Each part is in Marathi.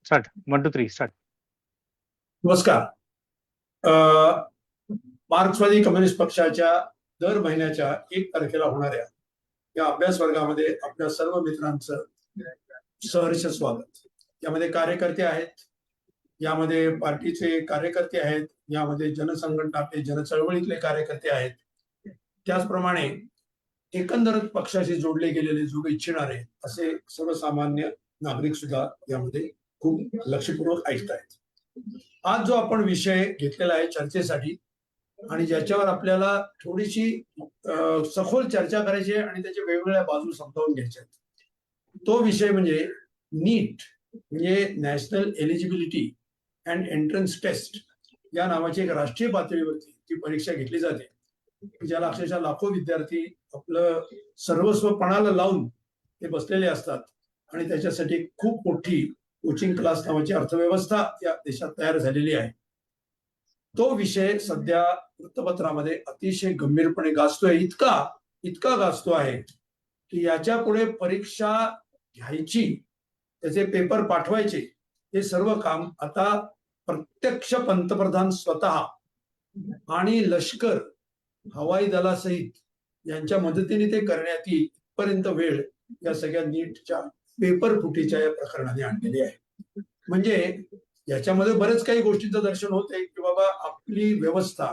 Start 1 2 3 start. नमस्कार. मार्क्सवादी कम्युनिस्ट पक्षाच्या दर महिन्याच्या 1 तारखेला होणाऱ्या या अभ्यास वर्गामध्ये आपल्या सर्व मित्रांचं सहर्ष स्वागत. यामध्ये कार्यकर्ते आहेत, यामध्ये पार्टीचे कार्यकर्ते आहेत, यामध्ये जनसंघटनातले जनचळवळीतले कार्यकर्ते आहेत, त्याचप्रमाणे एकंदरच पक्षाशी जोडले गेलेले जो इच्छिणारे असे सर्वसामान्य नागरिक सुद्धा यामध्ये खूप लक्षपूर्वक ऐकत आहेत. आज जो आपण विषय घेतलेला आहे चर्चेसाठी आणि ज्याच्यावर आपल्याला थोडीशी सखोल चर्चा करायची आहे आणि त्याच्या वेगवेगळ्या बाजू समजावून घ्यायच्या आहेत, तो विषय म्हणजे नीट, म्हणजे national eligibility and entrance test या नावाची एक राष्ट्रीय पातळीवरती ती परीक्षा घेतली जाते, ज्याला अक्षरशः लाखो विद्यार्थी आपलं सर्वस्व पणाला लावून ते बसलेले असतात आणि त्याच्यासाठी खूप मोठी कोचिंग क्लास नावाची अर्थव्यवस्था या देशात तयार झालेली आहे. तो विषय सध्या वृत्तपत्रामध्ये अतिशय गंभीरपणे गाजतोय, इतका गाजतो आहे की याच्या पुढे परीक्षा घ्यायची, त्याचे पेपर पाठवायचे, हे सर्व काम आता प्रत्यक्ष पंतप्रधान स्वतः आणि लष्कर, हवाई दलासहित यांच्या मदतीने ते करण्यात येईल इथपर्यंत वेळ या सगळ्या नीटच्या पेपर फुटीच्या या प्रकरणाने आणलेली आहे. म्हणजे याच्यामध्ये बरेच काही गोष्टींचं दर्शन होते की बाबा आपली व्यवस्था,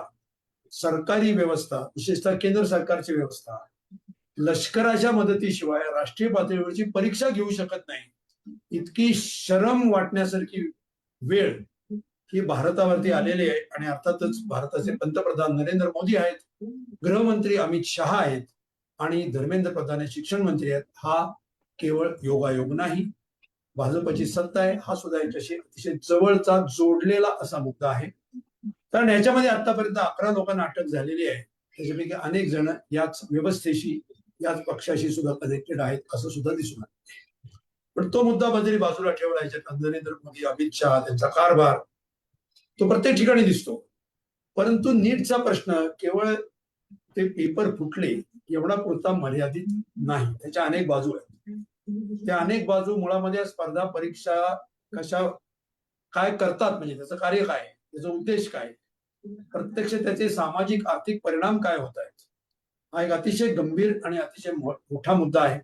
सरकारी व्यवस्था, विशेषतः केंद्र सरकारची व्यवस्था लष्कराच्या मदतीशिवाय राष्ट्रीय पातळीवरची परीक्षा घेऊ शकत नाही, इतकी शरम वाटण्यासारखी वेळ ही भारतावरती आलेली आहे. आणि अर्थातच भारताचे पंतप्रधान नरेंद्र मोदी आहेत, गृहमंत्री अमित शहा आहेत आणि धर्मेंद्र प्रधान हे शिक्षण मंत्री आहेत. हा केवळ योगायोग नाही, भाजपची सत्ता आहे हा सुद्धा याच्याशी अतिशय जवळचा जोडलेला असा मुद्दा आहे. कारण याच्यामध्ये आतापर्यंत 11 लोकांना अटक झालेली आहे, त्याच्यापैकी अनेक जण याच व्यवस्थेशी, याच पक्षाशी सुद्धा कनेक्टेड आहेत असं सुद्धा दिसून आलं. पण तो मुद्दा बदली बाजूला ठेवला, याच्यात नरेंद्र मोदी, अमित शहा, त्यांचा कारभार तो प्रत्येक ठिकाणी दिसतो. परंतु नीटचा प्रश्न केवळ ते पेपर फुटले एवढा पुरता मर्यादित नाही, त्याच्या अनेक बाजू आहेत. त्या अनेक बाजू मुळामध्ये स्पर्धा परीक्षा कशा काय करतात, म्हणजे त्याचं कार्य काय, त्याचा उद्देश काय, प्रत्यक्ष त्याचे सामाजिक आर्थिक परिणाम काय होत आहेत, हा एक अतिशय गंभीर आणि अतिशय मोठा मुद्दा आहे.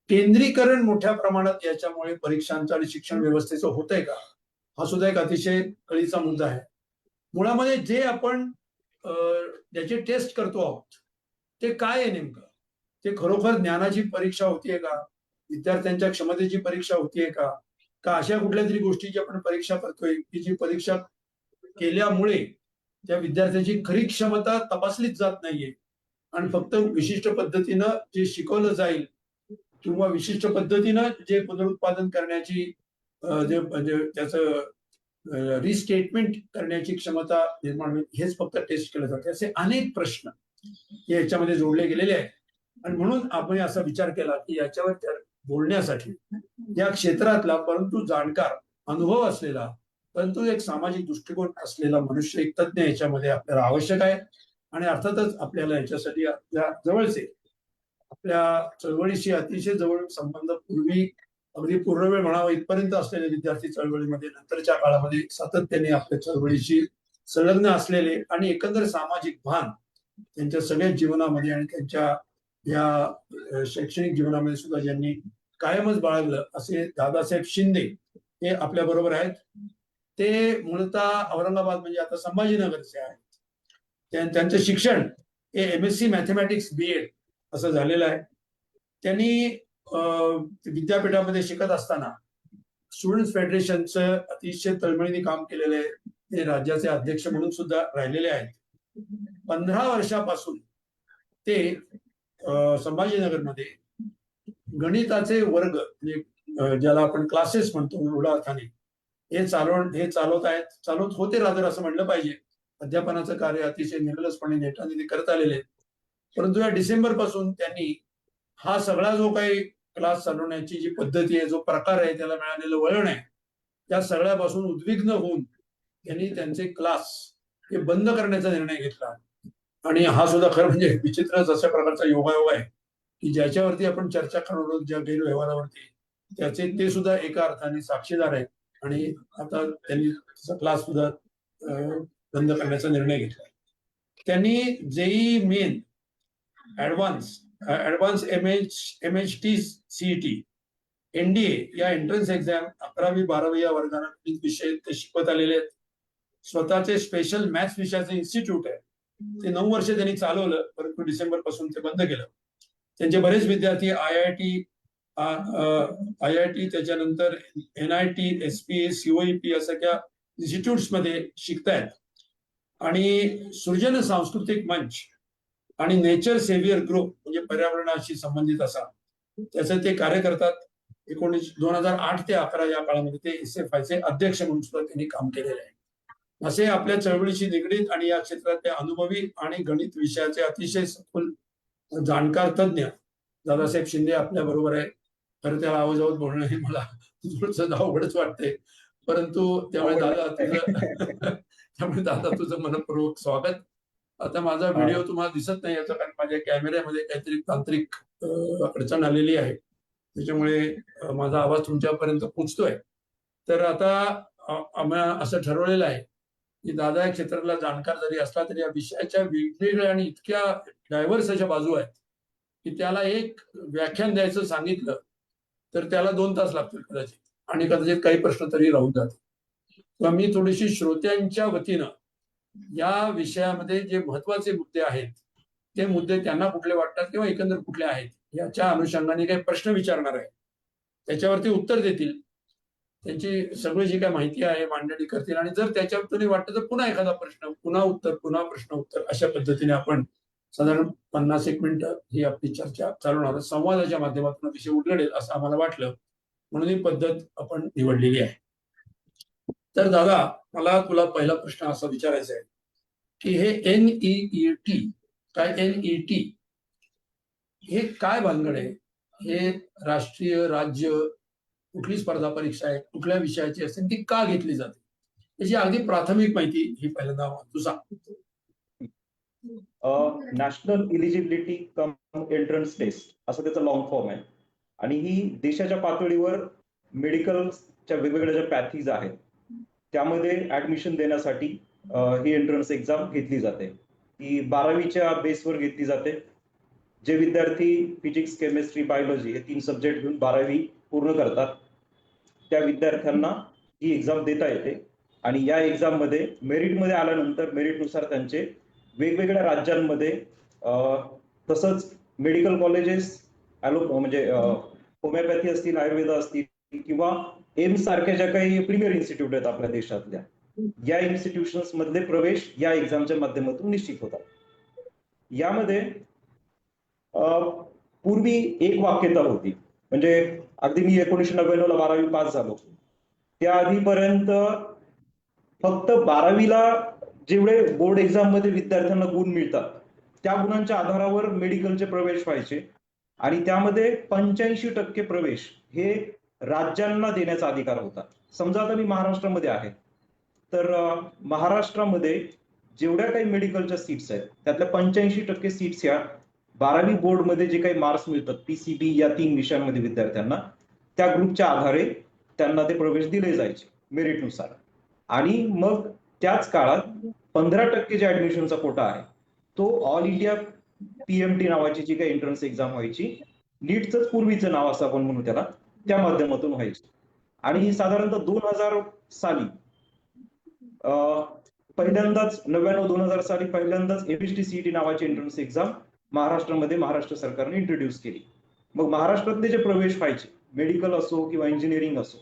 केंद्रीकरण मोठ्या प्रमाणात याच्यामुळे परीक्षांचं आणि शिक्षण व्यवस्थेचं होतंय का, हा सुद्धा एक अतिशय कळीचा मुद्दा आहे. मुळामध्ये जे आपण ज्याची टेस्ट करतो आहोत ते काय आहे नेमकं, ते खरोखर ज्ञानाची परीक्षा होतीये का, विद्यार्थ्यांच्या क्षमतेची परीक्षा होतीये का, अशा कुठल्या तरी गोष्टीची आपण परीक्षा करतोय की जी परीक्षा केल्यामुळे त्या विद्यार्थ्याची खरी क्षमता तपासलीच जात नाहीये आणि फक्त विशिष्ट पद्धतीनं जे शिकवलं जाईल किंवा विशिष्ट पद्धतीनं जे पुनरुत्पादन करण्याची त्याचं रिस्टेटमेंट करण्याची क्षमता निर्माण होईल हेच फक्त टेस्ट केलं जाते. असे अनेक प्रश्न याच्यामध्ये जोडले गेलेले आहेत. आणि म्हणून आपण असा विचार केला की याच्यावर बोलण्यासाठी या क्षेत्रातला परंतु जाणकार, अनुभव असलेला, परंतु एक सामाजिक दृष्टिकोन असलेला मनुष्य, एक तज्ञ याच्यामध्ये आपल्याला आवश्यक आहे. आणि अर्थातच आपल्याला याच्यासाठी आपल्या जवळचे, आपल्या चळवळीशी अतिशय जवळ संबंध पूर्वी अगदी पूर्णवेळ म्हणावा इथपर्यंत असलेले विद्यार्थी चळवळीमध्ये नंतरच्या काळामध्ये सातत्याने आपल्या चळवळीशी संलग्न असलेले आणि एकंदर सामाजिक भान त्यांच्या सगळ्या जीवनामध्ये आणि त्यांच्या या शैक्षणिक जीवनामध्ये सुद्धा ज्यांनी कायमच बाळगलं असे दादासाहेब शिंदे हे आपल्या बरोबर आहेत. ते मूलतः औरंगाबाद म्हणजे आता संभाजीनगरचे आहेत. त्यांचं शिक्षण हे MSc मॅथमॅटिक्स BA असं झालेलं आहे. त्यांनी विद्यापीठामध्ये शिकत असताना स्टुडंट्स फेडरेशनचं अतिशय तळमळीने काम केलेलं आहे. ते राज्याचे अध्यक्ष म्हणून सुद्धा राहिलेले आहेत. 15 वर्षापासून ते संभाजीनगरमध्ये गणिताचे वर्ग, म्हणजे ज्याला आपण क्लासेस म्हणतो एवढ्या अर्थाने, हे चालवत होते रादर असं म्हणलं पाहिजे. अध्यापनाचं कार्य अतिशय निर्लसपणे नेटाने ते करत आलेले आहेत. परंतु या डिसेंबर पासून त्यांनी हा सगळा जो काही क्लास चालवण्याची जी पद्धती आहे, जो प्रकार आहे, त्याला मिळालेलं वळण आहे, त्या सगळ्यापासून उद्विग्न होऊन त्यांनी त्यांचे क्लास हे बंद करण्याचा निर्णय घेतला. आणि हा सुद्धा खरं म्हणजे विचित्रच अशा प्रकारचा योगायोग आहे की ज्याच्यावरती आपण चर्चा करणार आहोत, ज्या गैरव्यवहारावरती, त्याचे ते सुद्धा एका अर्थाने साक्षीदार आहेत. आणि आता त्यांनी क्लास सुद्धा बंद करण्याचा निर्णय घेतला. त्यांनी JEE Main advance MHT CET NDA या एंट्रन्स एक्झाम 11वी-12वी या वर्गाला विविध विषय ते शिकवत आलेले आहेत. स्वतःचे स्पेशल मॅथ्स विषयाचे इन्स्टिट्यूट आहे, ते 9 वर्ष त्यांनी चालवलं, परंतु डिसेंबर पासून ते बंद केलं. त्यांचे बरेच विद्यार्थी IIT त्याच्यानंतर NIT SP COEP या सगळ्या इन्स्टिट्यूट्स मध्ये शिकतायत. आणि सृजन सांस्कृतिक मंच आणि नेचर सेव्हियर ग्रुप म्हणजे पर्यावरणाशी संबंधित असा त्याचं ते कार्य करतात. 2008 ते 11 या काळामध्ये ते SFI चे अध्यक्ष म्हणून सुद्धा त्यांनी काम केलेले आहे. असे आपल्या चळवळीशी निगडीत आणि या क्षेत्रातले अनुभवी आणि गणित विषयाचे अतिशय सखोल जाणकार तज्ज्ञ दादासाहेब शिंदे आपल्या बरोबर आहे. खरं त्याला आवाजावर बोलणं हे मला थोडंसं अवघडच वाटतंय, परंतु त्यामुळे दादा तुझं मनपूर्वक स्वागत. आता माझा व्हिडिओ तुम्हाला दिसत नाही याचं कारण माझ्या कॅमेऱ्यामध्ये काहीतरी तांत्रिक अडचण आलेली आहे, त्याच्यामुळे माझा आवाज तुमच्यापर्यंत पोचतोय. तर आता आम्ही असं ठरवलेलं आहे की दादा या क्षेत्राला जाणकार जरी असला तरी या विषयाच्या वेगवेगळ्या आणि इतक्या डायव्हर्स अशा बाजू आहेत की त्याला एक व्याख्यान द्यायचं सांगितलं तर त्याला 2 तास लागतील कदाचित, आणि कदाचित काही प्रश्न तरी राहून जातील. मी थोडीशी श्रोत्यांच्या वतीनं या विषयामध्ये जे महत्वाचे मुद्दे आहेत ते मुद्दे त्यांना कुठले वाटतात किंवा एकंदर कुठले आहेत याच्या अनुषंगाने काही प्रश्न विचारणार आहे, त्याच्यावरती उत्तर देतील, त्यांची सगळी जी काही माहिती आहे मांडणी करतील, आणि जर त्याच्यावर वाटतं तर पुन्हा एखादा प्रश्न, पुन्हा उत्तर, पुन्हा प्रश्न उत्तर, अशा पद्धतीने आपण साधारण 50-1 मिनिटं ही आपली चर्चा चालवणार. संवादाच्या माध्यमातून विषय उलगडेल असं आम्हाला वाटलं, म्हणून ही पद्धत आपण निवडलेली आहे. तर दादा, मला तुला पहिला प्रश्न असा विचारायचा आहे की हे NEET काय, NET हे काय भानगड आहे? हे राष्ट्रीय, राज्य, कुठली स्पर्धा परीक्षा आहे, कुठल्या विषयाची असेल, ती का घेतली जाते, याची अगदी प्राथमिक माहिती ही पहिल्यांदा तू सांग. नॅशनल इलिजिबिलिटी कम एंट्रन्स टेस्ट असं त्याचा लॉंग फॉर्म आहे. आणि ही देशाच्या पातळीवर मेडिकलच्या वेगवेगळ्या ज्या पॅथीज आहेत त्यामध्ये ऍडमिशन देण्यासाठी ही एंट्रन्स एक्झाम घेतली जाते. ही 12वीच्या बेसवर घेतली जाते. जे विद्यार्थी फिजिक्स, केमिस्ट्री, बायोलॉजी हे 3 सब्जेक्ट घेऊन 12वी पूर्ण करतात त्या विद्यार्थ्यांना ही एक्झाम देता येते. आणि या एक्झाम मध्ये मेरिटमध्ये आल्यानंतर मेरिटनुसार त्यांचे वेगवेगळ्या राज्यांमध्ये तसंच मेडिकल कॉलेजेस, म्हणजे होमिओपॅथी असतील, आयुर्वेद असतील किंवा एम्स सारख्या ज्या काही प्रीमियर इन्स्टिट्यूट आहेत आपल्या देशातल्या, या इन्स्टिट्यूशन्स मधले प्रवेश या एक्झामच्या माध्यमातून निश्चित होतात. यामध्ये पूर्वी एक वाक्यता होती, म्हणजे अगदी मी 1999ला 12वी पास झालो त्या आधीपर्यंत फक्त 12वीला जेवढे बोर्ड एक्झाम मध्ये विद्यार्थ्यांना गुण मिळतात त्या गुणांच्या आधारावर मेडिकलचे प्रवेश व्हायचे. आणि त्यामध्ये 85% प्रवेश हे राज्यांना देण्याचा अधिकार होता. समजा आता मी महाराष्ट्रामध्ये आहे, तर महाराष्ट्रामध्ये जेवढ्या काही मेडिकलच्या सीट्स आहेत त्यातल्या 85% सीट्स ह्या 12वी बोर्डमध्ये जे काही मार्क्स मिळतात PCB या 3 विषयांमध्ये विद्यार्थ्यांना, त्या ग्रुपच्या आधारे त्यांना ते प्रवेश दिले जायचे मेरिटनुसार. आणि मग त्याच काळात 15% जे ऍडमिशनचा कोटा आहे तो ऑल इंडिया PMT नावाची जी काही एंट्रन्स एक्झाम व्हायची, नीटच पूर्वीचं नाव असं आपण म्हणू त्याला, त्या माध्यमातून व्हायची. आणि साधारणतः 2000 साली पहिल्यांदाच 99-2000 साली पहिल्यांदाच MHT CET नावाची एंट्रन्स एक्झाम महाराष्ट्रामध्ये महाराष्ट्र सरकारने इंट्रोड्यूस केली. मग महाराष्ट्रातले जे प्रवेश व्हायचे, मेडिकल असो किंवा इंजिनिअरिंग असो,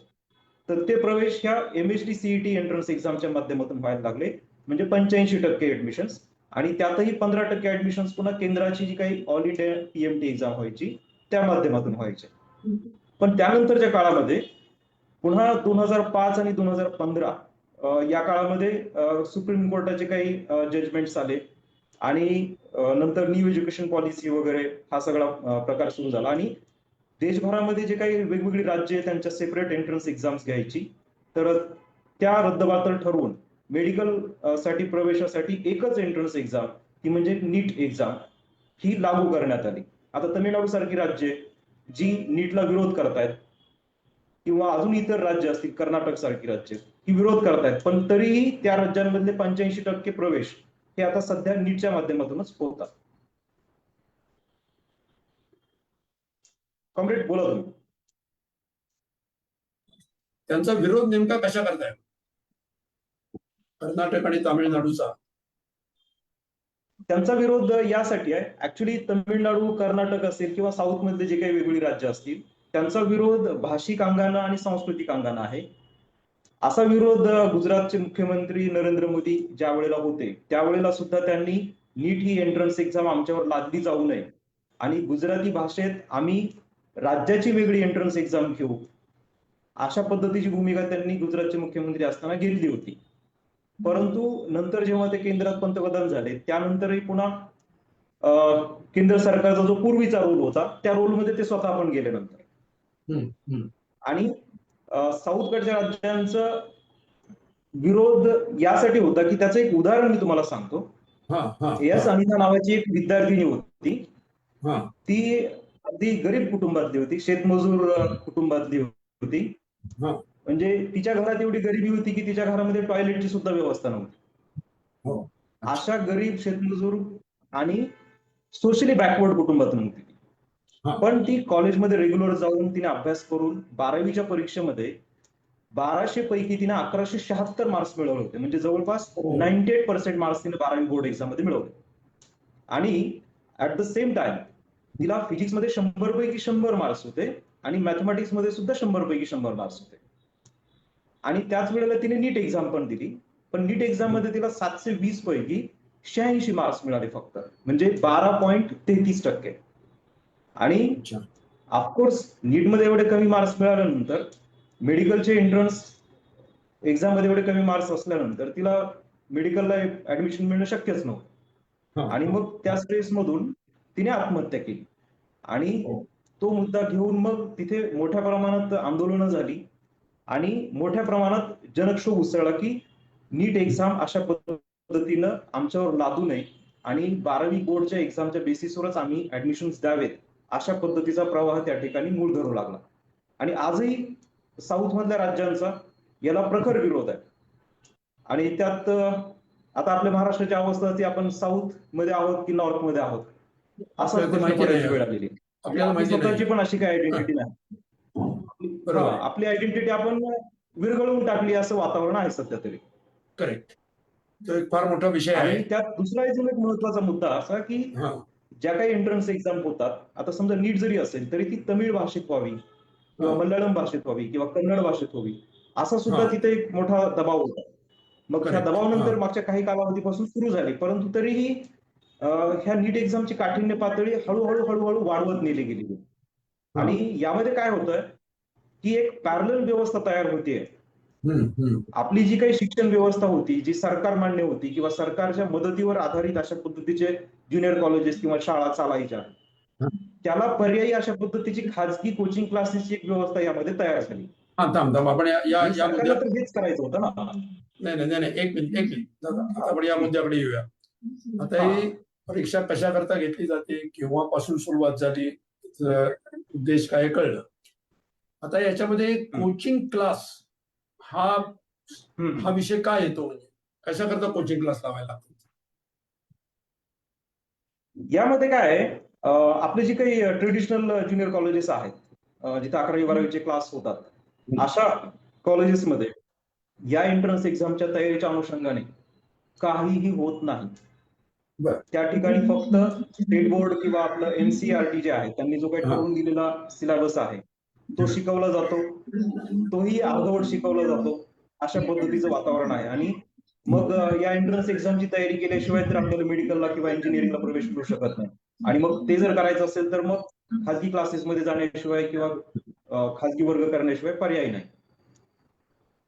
तर ते प्रवेश ह्या MHT CET एंट्रन्स एक्झामच्या माध्यमातून व्हायला लागले, म्हणजे 85% ऍडमिशन्स. आणि त्यातही 15% ऍडमिशन्स पुन्हा केंद्राची जी काही ऑल इंडिया PMT एक्झाम व्हायची त्या माध्यमातून व्हायचे. पण त्यानंतरच्या काळामध्ये पुन्हा 2005 आणि 2015 या काळामध्ये सुप्रीम कोर्टाचे काही जजमेंट्स आले आणि नंतर न्यू एज्युकेशन पॉलिसी वगैरे हा सगळा प्रकार सुरू झाला. आणि देशभरामध्ये जे काही वेगवेगळी राज्ये त्यांच्या सेपरेट एंट्रन्स एक्झाम्स घ्यायची, तर त्या रद्दबातल ठरवून मेडिकल साठी प्रवेशासाठी एकच एंट्रन्स एक्झाम, ती म्हणजे नीट एक्झाम, ही लागू करण्यात आली. आता तमिळनाडू सारखी राज्ये जी नीटला विरोध करतायत किंवा अजून इतर राज्य असतील, कर्नाटक सारखी राज्य, ही विरोध करतायत, पण तरीही त्या राज्यांमधले 85% प्रवेश हे आता सध्या नीटच्या माध्यमातूनच होतात. कॉम्रेड बोला तुम्ही. त्यांचा विरोध नेमका कशा करताय कर्नाटक आणि तामिळनाडूचा? त्यांचा विरोध यासाठी आहे, ऍक्च्युली तमिळनाडू, कर्नाटक असेल किंवा साऊथ मधले जे काही वेगवेगळी राज्य असतील, त्यांचा विरोध भाषिक अंगानं आणि सांस्कृतिक अंगानं आहे. असा विरोध गुजरातचे मुख्यमंत्री नरेंद्र मोदी ज्या वेळेला होते त्यावेळेला सुद्धा त्यांनी नीट ही एंट्रन्स एक्झाम आमच्यावर लादली जाऊ नये आणि गुजराती भाषेत आम्ही राज्याची वेगळी एंट्रन्स एक्झाम घेऊ, अशा पद्धतीची भूमिका त्यांनी गुजरातचे मुख्यमंत्री असताना घेतली होती. परंतु नंतर जेव्हा ते केंद्रात पंतप्रधान झाले त्यानंतरही पुन्हा केंद्र सरकारचा जो पूर्वीचा रोल होता त्या रोलमध्ये ते स्वतः पण गेले नंतर. आणि साऊथकडच्या राज्यांचा विरोध यासाठी होता की त्याचं एक उदाहरण मी तुम्हाला सांगतो. एस अनिता नावाची एक विद्यार्थिनी होती, ती अगदी गरीब कुटुंबातली होती, शेतमजूर कुटुंबातली होती. म्हणजे तिच्या घरात एवढी गरिबी होती की तिच्या घरामध्ये टॉयलेटची सुद्धा व्यवस्था नव्हती. अशा गरीब शेतमजूर आणि सोशली बॅकवर्ड कुटुंबातून होती. पण ती कॉलेजमध्ये रेग्युलर जाऊन तिने अभ्यास करून 12वीच्या परीक्षेमध्ये 1200 पैकी तिने 1176 मार्क्स मिळवले होते. म्हणजे जवळपास 98% मार्क्स तिने 12वी बोर्ड एक्झाम मध्ये मिळवले. आणि ऍट द सेम टाइम तिला फिजिक्स मध्ये 100 पैकी 100 मार्क्स होते आणि मॅथमॅटिक्स मध्ये सुद्धा 100 पैकी 100 मार्क्स होते. आणि त्याच वेळेला तिने नीट एक्झाम पण दिली, पण नीट एक्झाम मध्ये तिला 720 पैकी 86 मार्क्स मिळाले फक्त, म्हणजे 12.33%. आणि ऑफकोर्स नीटमध्ये एवढे कमी मार्क्स मिळाल्यानंतर मेडिकलचे एंट्रन्स एक्झाम मध्ये एवढे कमी मार्क्स असल्यानंतर तिला मेडिकलला ऍडमिशन मिळणं शक्यच नव्हतं. आणि मग त्या स्ट्रेस मधून तिने आत्महत्या केली. आणि तो मुद्दा घेऊन मग तिथे मोठ्या प्रमाणात आंदोलनं झाली आणि मोठ्या प्रमाणात जनक्षोभ उसळला की नीट एक्झाम अशा पद्धतीनं आमच्यावर लादू नये आणि 12वी बोर्डच्या एक्झामच्या बेसिसवरच आम्ही ऍडमिशन द्यावेत, अशा पद्धतीचा प्रवाह त्या ठिकाणी मूळ धरू लागला. आणि आजही साऊथ मधल्या राज्यांचा याला प्रखर विरोध आहे. आणि त्यात आता आपल्या महाराष्ट्राची अवस्था ती आपण साऊथ मध्ये आहोत की नॉर्थ मध्ये आहोत असा प्रश्न पडायची वेळ आलेली. आपली स्वतःची पण अशी काही आयडेंटिटी नाही. आपली आयडेंटिटी आपण विरघळवून टाकली असं वातावरण आहे सध्या तरी. करेक्ट. तो एक फार मोठा विषय आहे. आणि त्यात दुसरा एक महत्वाचा मुद्दा असा की ज्या काही एंट्रन्स एक्झाम होतात, आता समजा नीट जरी असेल तरी ती तमिळ भाषेत व्हावी किंवा मल्याळम भाषेत व्हावी किंवा कन्नड भाषेत व्हावी, असा सुद्धा तिथे एक मोठा दबाव होता. मग ह्या दबावानंतर मागच्या काही कालावधीपासून सुरू झाली, परंतु तरीही ह्या नीट एक्झामची काठिण्य पातळी हळूहळू वाढवत नेली गेली. आणि यामध्ये काय होतंय की एक पॅरलल व्यवस्था तयार होतीये. आपली जी काही शिक्षण व्यवस्था होती, जी सरकार मान्य होती किंवा सरकारच्या मदतीवर आधारित अशा पद्धतीचे ज्युनियर कॉलेजेस किंवा शाळा चालायच्या, त्याला पर्यायी अशा पद्धतीची खाजगी कोचिंग क्लासेसची एक व्यवस्था यामध्ये तयार झाली. आपण या मुद्द्यात हेच करायचं होतं ना. नाही, एक मिनिट आपण या मुद्द्याकडे येऊया. आता ही परीक्षा कशा करता घेतली जाते, केव्हापासून सुरुवात झाली, उद्देश काय कळलं. आता याच्यामध्ये कोचिंग क्लास हा विषय काय येतो, म्हणजे कशा करता कोचिंग क्लास लावायला लागतो? यामध्ये काय आहे, आपले जे काही ट्रेडिशनल ज्युनियर कॉलेजेस आहेत, जिथे 11वी-12वीचे क्लास होतात, अशा कॉलेजेसमध्ये या एंट्रन्स एक्झामच्या तयारीच्या अनुषंगाने काहीही होत नाही. त्या ठिकाणी फक्त स्टेट बोर्ड किंवा आपलं एनसीईआरटी जे आहे त्यांनी जो काही ठरवून दिलेला सिलेबस आहे तो शिकवला जातो, तोही अर्धवट शिकवला जातो, अशा पद्धतीचं वातावरण आहे. आणि मग या एंट्रन्स एक्झामची तयारी केल्याशिवाय तर आपल्याला मेडिकलला किंवा इंजिनिअरिंगला प्रवेश मिळू शकत नाही. आणि मग ते जर करायचं असेल तर मग खाजगी क्लासेसमध्ये जाण्याशिवाय किंवा खाजगी वर्ग करण्याशिवाय पर्याय नाही.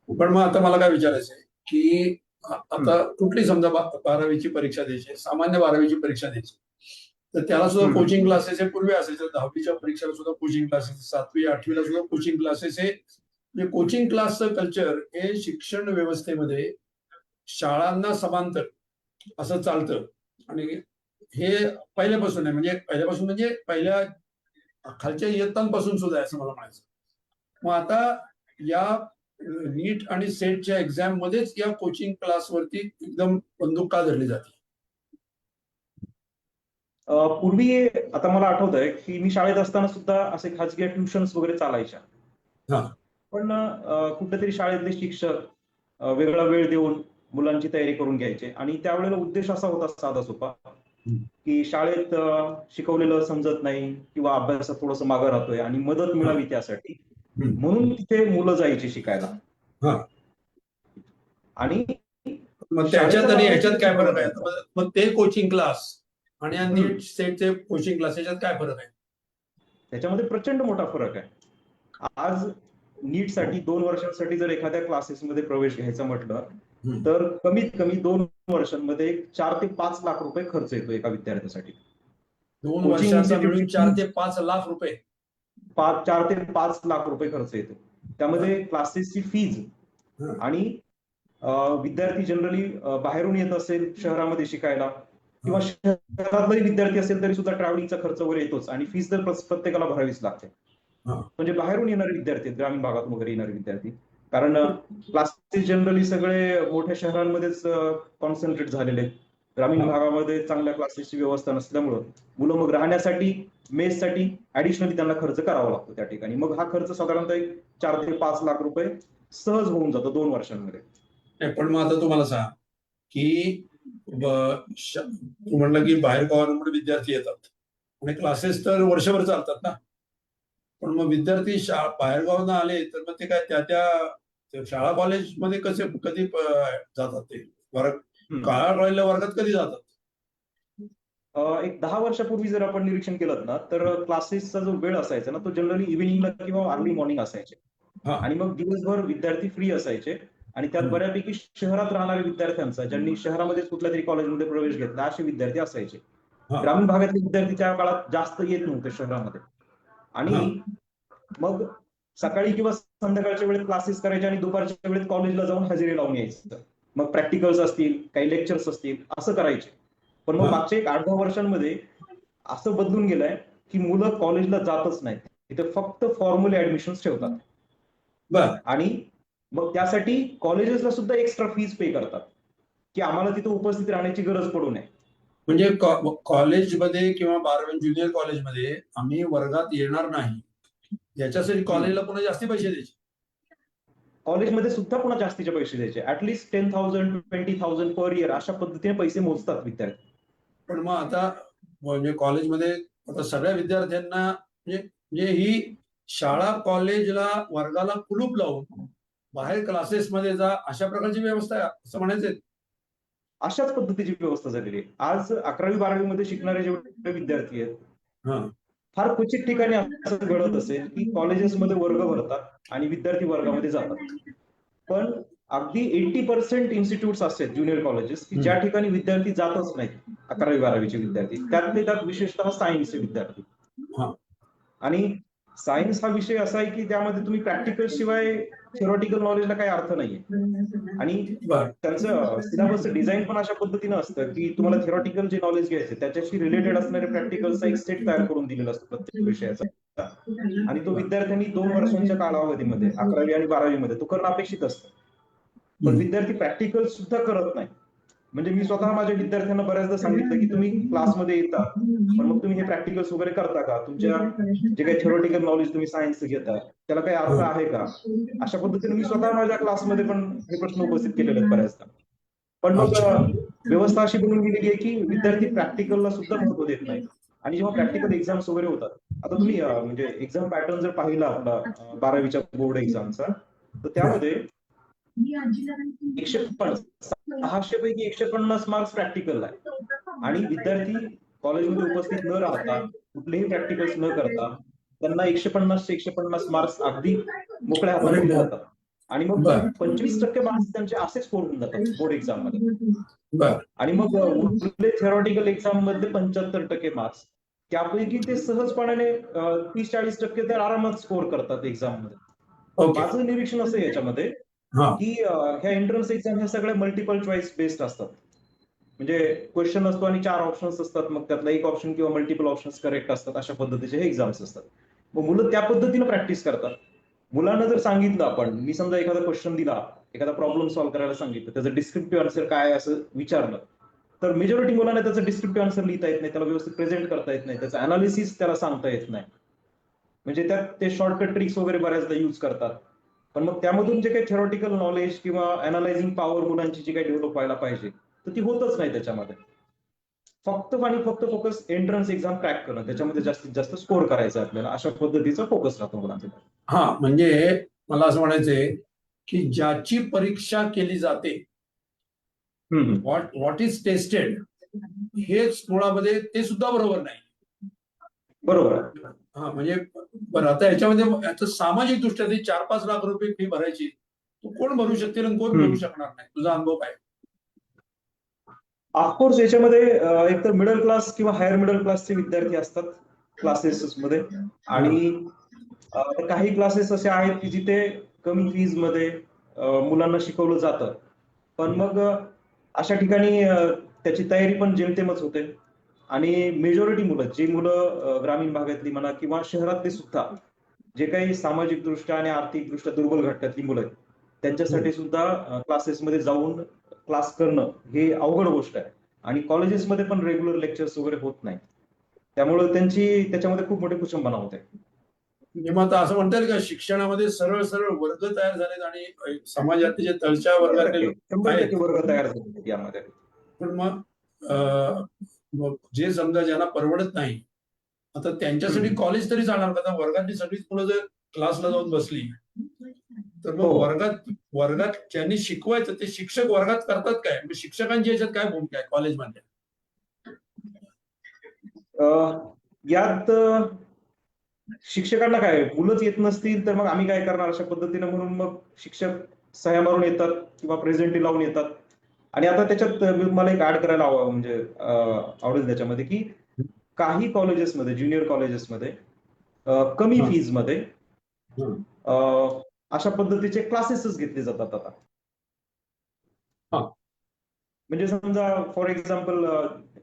पण मग आता मला काय विचारायचं आहे की आता कुठली समजा 12वीची परीक्षा द्यायची, सामान्य 12वीची परीक्षा द्यायची, तर त्याला सुद्धा कोचिंग क्लासेस हे पूर्वी असायचे. 10वीच्या परीक्षेला सुद्धा कोचिंग क्लासेस, 7वी 8वीला सुद्धा कोचिंग क्लासेस. हे कोचिंग क्लासचं कल्चर हे शिक्षण व्यवस्थेमध्ये शाळांना समांतर असं चालतं. आणि हे पहिल्यापासून आहे, म्हणजे पहिल्या खालच्या इयत्तांपासून सुद्धा आहे असं मला म्हणायचं. मग आता या नीट आणि सेटच्या एक्झाम मध्येच या कोचिंग क्लासवरती एकदम बंदूक का धरली जाते? पूर्वी आता मला आठवत आहे की मी शाळेत असताना सुद्धा असे खाजगी ट्युशन्स वगैरे चालायच्या. हा. पण कुठेतरी शाळेतले शिक्षक वेगळा वेळ देऊन मुलांची तयारी करून घ्यायचे आणि त्यावेळेला उद्देश असा होता साधा सोपा की शाळेत शिकवलेलं समजत नाही किंवा अभ्यासात थोडंसं मागं राहतोय आणि मदत मिळावी त्यासाठी म्हणून तिथे मुलं जायची शिकायला. हा. आणि मग शाळेचा त्याच्यात आणि मार्ग ह्याच्यात तिथे काय शिकवला फरक आहे? जायचा. मग ते कोचिंग क्लास आणि नीट सेटचे कोचिंग क्लास याच्यात काय फरक आहे? त्याच्यामध्ये प्रचंड मोठा फरक आहे. आज नीटसाठी 2 वर्षांसाठी जर एखाद्या क्लासेसमध्ये प्रवेश घ्यायचा म्हटलं तर कमीत कमी 2 वर्षांमध्ये 4 ते 5 लाख रुपये खर्च येतो एका विद्यार्थ्यासाठी. 2 कोचिंग वर्षाचा मिळून इन्स्टिट्यूटची 4 ते 5 लाख रुपये. 4 ते 5 लाख रुपये खर्च येतो. त्यामध्ये क्लासेसची फीज आणि विद्यार्थी जनरली बाहेरून येत असेल शहरामध्ये शिकायला किंवा शहरातलाही विद्यार्थी असेल तरी सुद्धा ट्रॅव्हलिंगचा खर्च वगैरे येतोच आणि फीस तर प्रत्येकाला भरावीच लागते. म्हणजे बाहेरून येणारे विद्यार्थी, ग्रामीण भागातून वगैरे येणारे विद्यार्थी, कारण क्लासेस जनरली सगळे मोठ्या शहरांमध्येच कॉन्सन्ट्रेट झालेले आहेत. ग्रामीण भागामध्ये चांगल्या क्लासेसची व्यवस्था नसल्यामुळं मुलं मग राहण्यासाठी मेससाठी ऍडिशनली त्यांना खर्च करावा लागतो त्या ठिकाणी. मग हा खर्च साधारणतः 4 ते 5 लाख रुपये सहज होऊन जातो 2 वर्षांमध्ये. पण मग आता तुम्हाला सांग की तू म्हणलं की बाहेर गावांकडे विद्यार्थी येतात आणि क्लासेस तर वर्षभर चालतात ना. पण मग विद्यार्थी बाहेर गावांना आले तर मग ते काय त्या शाळा कॉलेजमध्ये कधी जातात ते वर्ग? काळा राहिल्या वर्गात कधी जातात? एक 10 वर्षापूर्वी जर आपण निरीक्षण केलं ना तर क्लासेसचा जो वेळ असायचा ना तो जनरली इव्हिनिंगला किंवा अर्ली मॉर्निंग असायचे आणि मग दिवसभर विद्यार्थी फ्री असायचे आणि त्यात बऱ्यापैकी शहरात राहणाऱ्या विद्यार्थ्यांचा, ज्यांनी शहरामध्ये कुठल्या तरी कॉलेजमध्ये प्रवेश घेतला असे विद्यार्थी असायचे. ग्रामीण भागातले विद्यार्थी त्या काळात जास्त येत नव्हते शहरामध्ये आणि मग सकाळी किंवा संध्याकाळच्या वेळेत क्लासेस करायचे आणि दुपारच्या वेळेत कॉलेजला जाऊन हजेरी लावून यायचं. मग प्रॅक्टिकल्स असतील, काही लेक्चर्स असतील असं करायचे. पण मग मागच्या एक 8-10 वर्षांमध्ये असं बदलून गेलंय की मुलं कॉलेजला जातच नाहीत, तिथे फक्त फॉर्मली ऍडमिशन ठेवतात आणि मग त्यासाठी कॉलेजेसला सुद्धा एक्स्ट्रा फीज पे करतात की आम्हाला तिथे उपस्थित राहण्याची गरज पडू नये. म्हणजे कॉलेजमध्ये किंवा 12वी ज्युनियर कॉलेजमध्ये आम्ही वर्गात येणार नाही याच्यासाठी कॉलेजला पुन्हा जास्ती पैसे द्यायचे? कॉलेजमध्ये सुद्धा पुन्हा जास्तीचे पैसे द्यायचे. ऍटलीस्ट 10,000 20,000 पर इयर अशा पद्धतीने पैसे मोजतात विद्यार्थी. पण मग आता म्हणजे कॉलेजमध्ये आता सगळ्या विद्यार्थ्यांना म्हणजे ही शाळा कॉलेजला वर्गाला कुलूप लावून बाहेर क्लासेसमध्ये जा अशा प्रकारची व्यवस्था आहे असं म्हणायचंय? अशाच पद्धतीची व्यवस्था झालेली आहे. आज 11वी-12वी मध्ये शिकणारे जेवढे विद्यार्थी आहेत फार क्वचित ठिकाणी असं घडत असेल की कॉलेजेसमध्ये वर्ग भरतात आणि विद्यार्थी वर्गामध्ये जातात. पण अगदी 80% इन्स्टिट्यूट्स असतात ज्युनियर कॉलेजेस की ज्या ठिकाणी विद्यार्थी जातच नाहीत, 11वी-12वीचे विद्यार्थी, त्यातले त्यात विशेषतः सायन्सचे विद्यार्थी. आणि सायन्स हा विषय असा आहे की त्यामध्ये तुम्ही प्रॅक्टिकल शिवाय थिओरिटिकल नॉलेजला काही अर्थ नाहीये आणि त्यांचं सिलेबसचं डिझाईन पण अशा पद्धतीनं असतं की तुम्हाला थिओरिटिकल जे नॉलेज घ्यायचं त्याच्याशी रिलेटेड असणारे प्रॅक्टिकलचा एक सेट तयार करून दिलेला असतो प्रत्येक विषयाचा आणि तो विद्यार्थ्यांनी 2 वर्षांच्या कालावधीमध्ये 11वी आणि 12वी मध्ये तो करणं अपेक्षित असतं. पण विद्यार्थी प्रॅक्टिकल सुद्धा करत नाही. म्हणजे मी स्वतः माझ्या विद्यार्थ्यांना बऱ्याचदा सांगितलं की तुम्ही क्लासमध्ये येता पण मग तुम्ही हे प्रॅक्टिकल्स वगैरे करता का? तुमच्या जे काही थिओरिटिकल नॉलेज तुम्ही सायन्स घेता त्याला काही अर्थ आहे का? अशा पद्धतीने मी स्वतः माझ्या क्लासमध्ये पण हे प्रश्न उपस्थित केलेले आहेत बऱ्याचदा. पण मग व्यवस्था अशी बनवून गेलेली आहे की विद्यार्थी प्रॅक्टिकलला सुद्धा महत्व देत नाही आणि जेव्हा प्रॅक्टिकल एक्झाम्स वगैरे होतात, आता तुम्ही म्हणजे एक्झाम पॅटर्न जर पाहिला आपला 12वीच्या बोर्ड एक्झामचा तर त्यामध्ये 600 पैकी 150 मार्क्स प्रॅक्टिकल आहे आणि विद्यार्थी कॉलेजमध्ये उपस्थित न राहता कुठलेही प्रॅक्टिकल्स न करता त्यांना 150 मार्क्स अगदी मोकळ्या हाताने दिले जातात आणि मग 25% मार्क्स त्यांचे असेच स्कोर होऊन जातात बोर्ड एक्झाम मध्ये आणि मग उरलेले थिओरिटिकल एक्झाम मधले 75% मार्क्स त्यापैकी ते सहजपणाने 30-40% तर आरामात स्कोर करतात एक्झाम मध्ये. माझं निरीक्षण असं याच्यामध्ये की ह्या एंट्रन्स एक्झाम ह्या सगळ्या मल्टिपल चॉईस बेस्ड असतात. म्हणजे क्वेश्चन असतो आणि 4 ऑप्शन्स असतात, मग त्यातला एक ऑप्शन किंवा मल्टिपल ऑप्शन्स करेक्ट असतात, अशा पद्धतीचे हे एक्झाम्स असतात. मग मुलं त्या पद्धतीने प्रॅक्टिस करतात मुलांना जर सांगितलं आपण, मी समजा एखादा क्वेश्चन दिला, एखादा प्रॉब्लेम सॉल्व्ह करायला सांगितलं, त्याचं डिस्क्रिप्टिव्ह आन्सर काय आहे असं विचारलं, तर मेजॉरिटी मुलांना त्याचं डिस्क्रिप्टिव्ह आन्सर लिहिता येत नाही, त्याला व्यवस्थित प्रेझेंट करता येत नाही, त्याचं अनालिसिस त्याला सांगता येत नाही. म्हणजे त्यात ते शॉर्टकट ट्रिक्स वगैरे बऱ्याचदा यूज करतात. पण मग त्यामधून जे काही थेरॉटिकल नॉलेज किंवा अनालायझिंग पॉवर मुलांची जी काही डेव्हलप व्हायला पाहिजे, तर ती होतच नाही त्याच्यामध्ये. फक्त आणि फक्त फोकस एंट्रन्स एक्झाम क्रॅक करणं, त्याच्यामध्ये जास्तीत जास्त स्कोर करायचा आपल्याला, अशा पद्धतीचा फोकस राहतो मुलांचा. हा, म्हणजे मला असं म्हणायचंय की ज्याची परीक्षा केली जाते, व्हॉट इज टेस्टेड, हेच मुळामध्ये ते सुद्धा बरोबर नाही. बरोबर आहे. हा, म्हणजे बरं, आता याच्यामध्ये याचं सामाजिक दृष्ट्या ती 4-5 लाख रुपये फी भरायची, तू कोण भरू शकतील आणि कोण भरू शकणार नाही, तुझा अनुभव काय? ऑफकोर्स याच्यामध्ये एकतर मिडल क्लास किंवा हायर मिडल क्लासचे विद्यार्थी असतात क्लासेस मध्ये, आणि काही क्लासेस असे आहेत की जिथे कमी फीज मध्ये मुलांना शिकवलं जातं. पण मग अशा ठिकाणी त्याची तयारी पण जेमतेमच होते. आणि मेजॉरिटी मुलं, जी मुलं ग्रामीण भागातली म्हणा किंवा शहरातली सुद्धा, जे काही सामाजिक दृष्ट्या आणि आर्थिक दृष्ट्या दुर्बल घटकातली मुलं आहेत, त्यांच्यासाठी सुद्धा क्लासेसमध्ये जाऊन क्लास करणं हे अवघड गोष्ट आहे. आणि कॉलेजेसमध्ये पण रेग्युलर लेक्चर्स वगैरे होत नाही, त्यामुळे त्याच्यामध्ये खूप मोठी कुचंबना होते. म्हणजे मग आता असं म्हणता येईल का, शिक्षणामध्ये सरळ सरळ वर्ग तयार झालेत आणि समाजातले जे तळच्या वर्गातले लोक 100% आहेत, वर्ग तयार झाले यामध्ये. पण मग जे समजा ज्यांना परवडत नाही, आता त्यांच्यासाठी कॉलेज तरी जाणार का? वर्गातली सगळीच मुलं जर क्लासला जाऊन बसली, तर मग हो. वर्गात ज्यांनी शिकवायचं ते शिक्षक वर्गात करतात काय? म्हणजे शिक्षकांची याच्यात काय भूमिका आहे कॉलेजमध्ये? यात शिक्षकांना काय, मुलंच येत नसतील तर मग आम्ही काय करणार अशा पद्धतीने, म्हणून मग शिक्षक सह्या मारून येतात किंवा प्रेझेंटी लावून येतात. आणि आता त्याच्यात मला एक ऍड करायला म्हणजे आवडेल त्याच्यामध्ये, की काही कॉलेजेसमध्ये, ज्युनियर कॉलेजेसमध्ये कमी फीज मध्ये अशा पद्धतीचे क्लासेसच घेतले जातात आता. म्हणजे समजा फॉर एक्झाम्पल,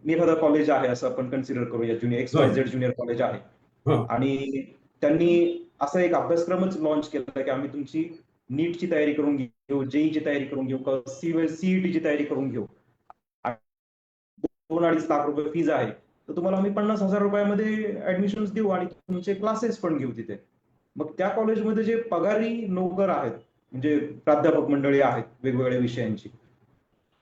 एखादा कॉलेज आहे असं आपण कन्सिडर करूया, ज्युनियर XYZ ज्युनियर कॉलेज आहे, आणि त्यांनी असा एक अभ्यासक्रमच लॉन्च केला की आम्ही तुमची नीटची तयारी करून घेऊ, जेईची तयारी करून घेऊ, सीईटीची तयारी करून घेऊ, 2-2.5 लाख रुपये फीज आहे, तर तुम्हाला आम्ही 50,000 रुपयामध्ये ऍडमिशन देऊ आणि तुमचे क्लासेस पण घेऊ तिथे. मग त्या कॉलेजमध्ये जे पगारी नोकर आहेत, म्हणजे प्राध्यापक मंडळी आहेत वेगवेगळ्या विषयांची,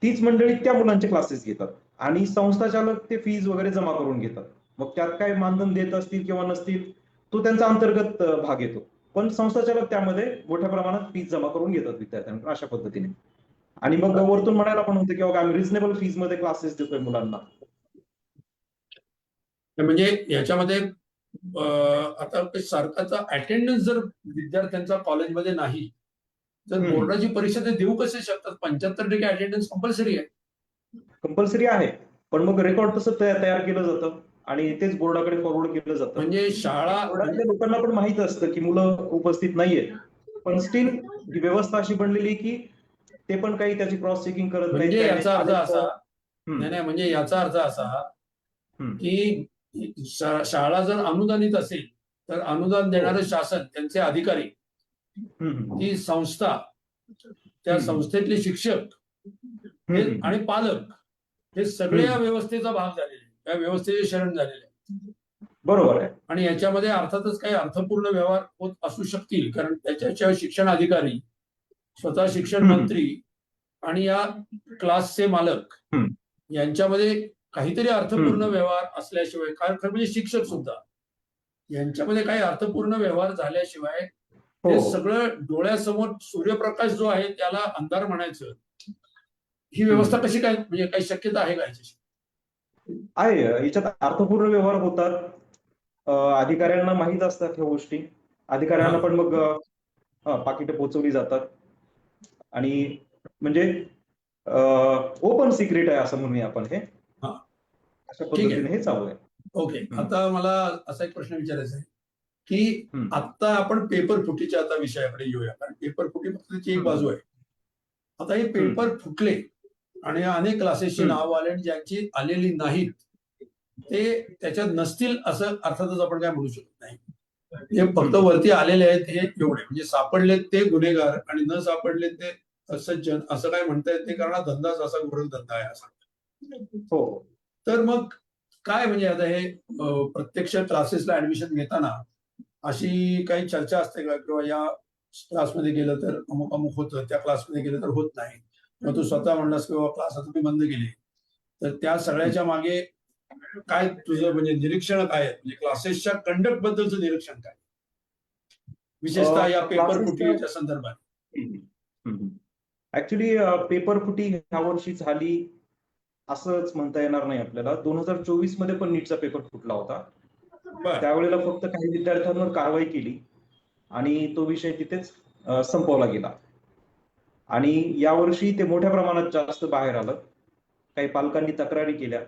तीच मंडळी त्या मुलांचे क्लासेस घेतात आणि संस्था चालक ते फीज वगैरे जमा करून घेतात. मग त्यात काय मानधन देत असतील किंवा नसतील, तो त्यांचा अंतर्गत भाग येतो. पण संस्था चालक त्यामध्ये मोठ्या प्रमाणात फीज जमा करून घेतात विद्यार्थ्यांना अशा पद्धतीने. आणि मग वरतून म्हणायला पण होतं की बाबा आम्ही रिझनेबल फीज मध्ये क्लासेस देतोय मुलांना. म्हणजे याच्यामध्ये आता सरकारचा अटेंडन्स जर विद्यार्थ्यांचा कॉलेजमध्ये नाही, तर बोर्डाची परीक्षा ते देऊ कसे शकतात? 75% अटेंडन्स कंपल्सरी आहे. कंपल्सरी आहे, पण मग रेकॉर्ड तसं तयार केलं जातं आणि तेच बोर्डाकडे फॉरवर्ड केलं जातं. म्हणजे शाळा, बोर्डातल्या लोकांना पण माहित असतं की मुलं उपस्थित नाहीये, पण स्टील ही व्यवस्था अशी बनलेली की ते पण काही त्याची क्रॉस चेकिंग करत नाहीत. म्हणजे याचा अर्थ असा, हम्म. नाही, म्हणजे याचा अर्थ असा हम्म. की शाळा जर अनुदानित असेल, तर अनुदान देणारं शासन, त्यांचे अधिकारी, ती संस्था, त्या संस्थेतले शिक्षक आणि पालक हे सगळे या व्यवस्थेचा भाग झालेले, या व्यवस्थेचे शरण झालेले. बरोबर आहे. आणि याच्यामध्ये अर्थातच काही अर्थपूर्ण व्यवहार होत असू शकतील, कारण त्याच्याशिवाय शिक्षण अधिकारी, स्वतः शिक्षण मंत्री आणि या क्लासचे मालक यांच्यामध्ये काहीतरी अर्थपूर्ण व्यवहार असल्याशिवाय, कारण म्हणजे शिक्षक सुद्धा यांच्यामध्ये काही अर्थपूर्ण व्यवहार झाल्याशिवाय हे सगळं डोळ्यासमोर सूर्यप्रकाश जो आहे त्याला अंधार म्हणायचं, ही व्यवस्था कशी काय, म्हणजे काही शक्यता आहे का याच्याशी? आहे, याच्यात अर्थपूर्ण व्यवहार होतात. अधिकाऱ्यांना माहित असतात ह्या गोष्टी, अधिकाऱ्यांना पण मग पाकिटं पोहोचवली जातात. आणि म्हणजे ओपन सिक्रेट आहे असं म्हणूया आपण, हे अशा पद्धतीने हे चालू आहे. ओके, आता मला असा एक प्रश्न विचारायचा आहे की आता आपण पेपर फुटीच्या आता विषयाकडे येऊया, कारण पेपर फुटी फक्त एक बाजू आहे. आता हे पेपर फुटले आणि अनेक क्लासेसची नावं आले आणि ज्यांची आलेली नाहीत ते त्याच्यात नसतील असं अर्थातच आपण काय म्हणू शकत नाही. हे फक्त वरती आलेले आहेत हे एवढे, म्हणजे सापडले ते गुन्हेगार आणि न सापडले ते सज्जन असं काय म्हणता येत नाही, कारण हा धंदाच असा गुरु धंदा आहे असा. हो. तर मग काय म्हणजे आता हे प्रत्यक्ष क्लासेसला ऍडमिशन घेताना अशी काही चर्चा असते का, किंवा या क्लासमध्ये गेलं तर अमुक अमुक होतं, त्या क्लासमध्ये गेलं तर होत नाही, किंवा तू स्वतः म्हणलास किंवा क्लास तुम्ही बंद केले, तर त्या सगळ्याच्या मागे काय तुझं म्हणजे निरीक्षण काय आहे, म्हणजे क्लासेसच्या कंडक्ट बद्दलचं निरीक्षण काय, विशेषतः या पेपर क्लासेसच्या फुटीच्या संदर्भात? ऍक्च्युली पेपर फुटी ह्या वर्षी झाली असंच म्हणता येणार नाही आपल्याला. 2024 मध्ये पण नीटचा पेपर फुटला होता. बर. त्यावेळेला फक्त काही विद्यार्थ्यांवर कारवाई केली आणि तो विषय तिथेच संपवला गेला. आणि यावर्षी ते मोठ्या प्रमाणात जास्त बाहेर आलं. काही पालकांनी तक्रारी केल्या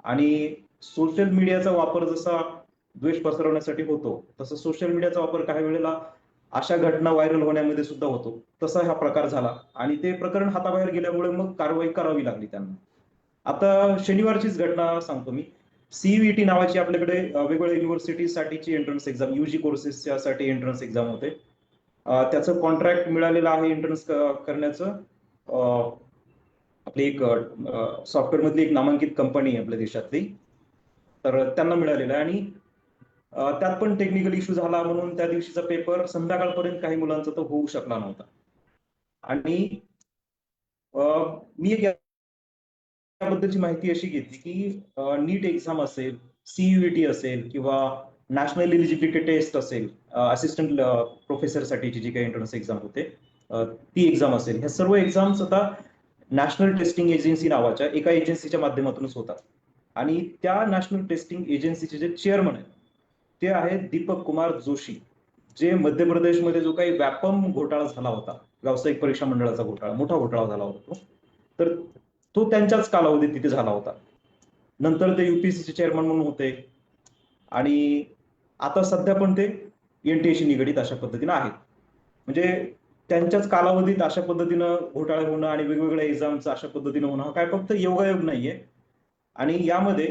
आणि सोशल मीडियाचा वापर जसा द्वेष पसरवण्यासाठी होतो, तसं सोशल मीडियाचा वापर काही वेळेला अशा घटना व्हायरल होण्यामध्ये सुद्धा होतो. तसा हा प्रकार झाला आणि ते प्रकरण हाताबाहेर गेल्यामुळे मग कारवाई करावी लागली त्यांना. आता शनिवारचीच घटना सांगतो मी. सीईटी नावाची आपल्याकडे वेगवेगळ्या युनिव्हर्सिटीसाठीची एंट्रन्स एक्झाम, युजी कोर्सेससाठी एंट्रन्स एक्झाम होते. त्याचं कॉन्ट्रॅक्ट मिळालेलं आहे एंट्रन्स करण्याचं. आपली एक सॉफ्टवेअर मधली एक नामांकित कंपनी आहे आपल्या देशातली, तर त्यांना मिळालेलं आहे. आणि त्यात पण टेक्निकल इश्यू झाला म्हणून त्या दिवशीचा पेपर संध्याकाळपर्यंत काही मुलांचा तो होऊ शकला नव्हता. आणि मी एक त्याबद्दलची माहिती अशी घेतली की नीट एक्झाम असेल, सीयूईटी असेल किंवा नॅशनल एलिजिबिलिटी टेस्ट असेल, असिस्टंट प्रोफेसर साठीची जी काही एंट्रन्स एक्झाम होते ती एक्झाम असेल, ह्या सर्व एक्झाम्स आता नॅशनल टेस्टिंग एजन्सी नावाच्या एका एजन्सीच्या माध्यमातूनच होतात. आणि त्या नॅशनल टेस्टिंग एजन्सीचे जे चेअरमन आहेत ते आहेत दीपक कुमार जोशी, जे मध्य प्रदेशमध्ये जो काही व्यापम घोटाळा झाला होता, व्यावसायिक परीक्षा मंडळाचा घोटाळा, मोठा घोटाळा झाला होता तो, तर तो त्यांच्याच कालावधीत तिथे झाला होता. नंतर ते युपीएससीचे चेअरमन म्हणून होते आणि आता सध्या पण ते एनटीएशी निगडीत अशा पद्धतीनं आहेत. म्हणजे त्यांच्याच कालावधीत अशा पद्धतीनं घोटाळे होणं आणि वेगवेगळ्या एक्झामचं अशा पद्धतीनं होणं हा काय फक्त योगायोग नाहीये. आणि यामध्ये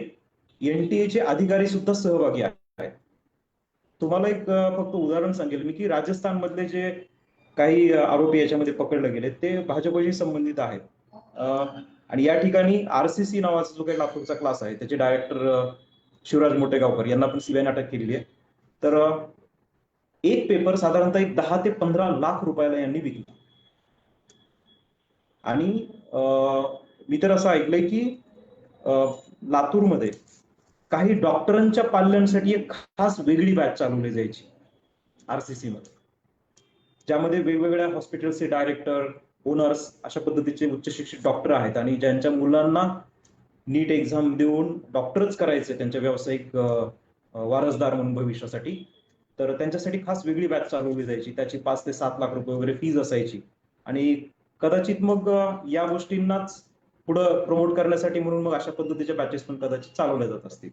एनटीएचे अधिकारी सुद्धा सहभागी आहेत. तुम्हाला एक फक्त उदाहरण सांगेल मी की राजस्थान मधले जे काही आरोपी याच्यामध्ये पकडले गेले ते भाजपशी संबंधित आहेत. आणि या ठिकाणी आरसीसी नावाचा जो काही लातूरचा क्लास आहे त्याचे डायरेक्टर शिवराज मोटेगावकर यांना पण सीबीआयने अटक केलेली आहे. तर एक पेपर साधारणतः एक 10 ते 15 लाख रुपयाला यांनी विकला. आणि मी तर असं ऐकलंय की लातूरमध्ये काही डॉक्टरांच्या पाल्यांसाठी एक खास वेगळी बॅच चालवली जायची आरसीसी मध्ये, ज्यामध्ये वेगवेगळ्या हॉस्पिटलचे डायरेक्टर, ओनर्स अशा पद्धतीचे उच्च शिक्षित डॉक्टर आहेत आणि ज्यांच्या मुलांना नीट एक्झाम देऊन डॉक्टरच करायचे त्यांच्या व्यावसायिक वारसदार म्हणून भविष्यासाठी, तर त्यांच्यासाठी खास वेगळी बॅच चालवली जायची. त्याची 5 ते 7 लाख रुपये वगैरे फीज असायची. आणि कदाचित मग या गोष्टींनाच पुढं प्रमोट करण्यासाठी म्हणून मग अशा पद्धतीच्या बॅचेस पण कदाचित चालवल्या जात असतील.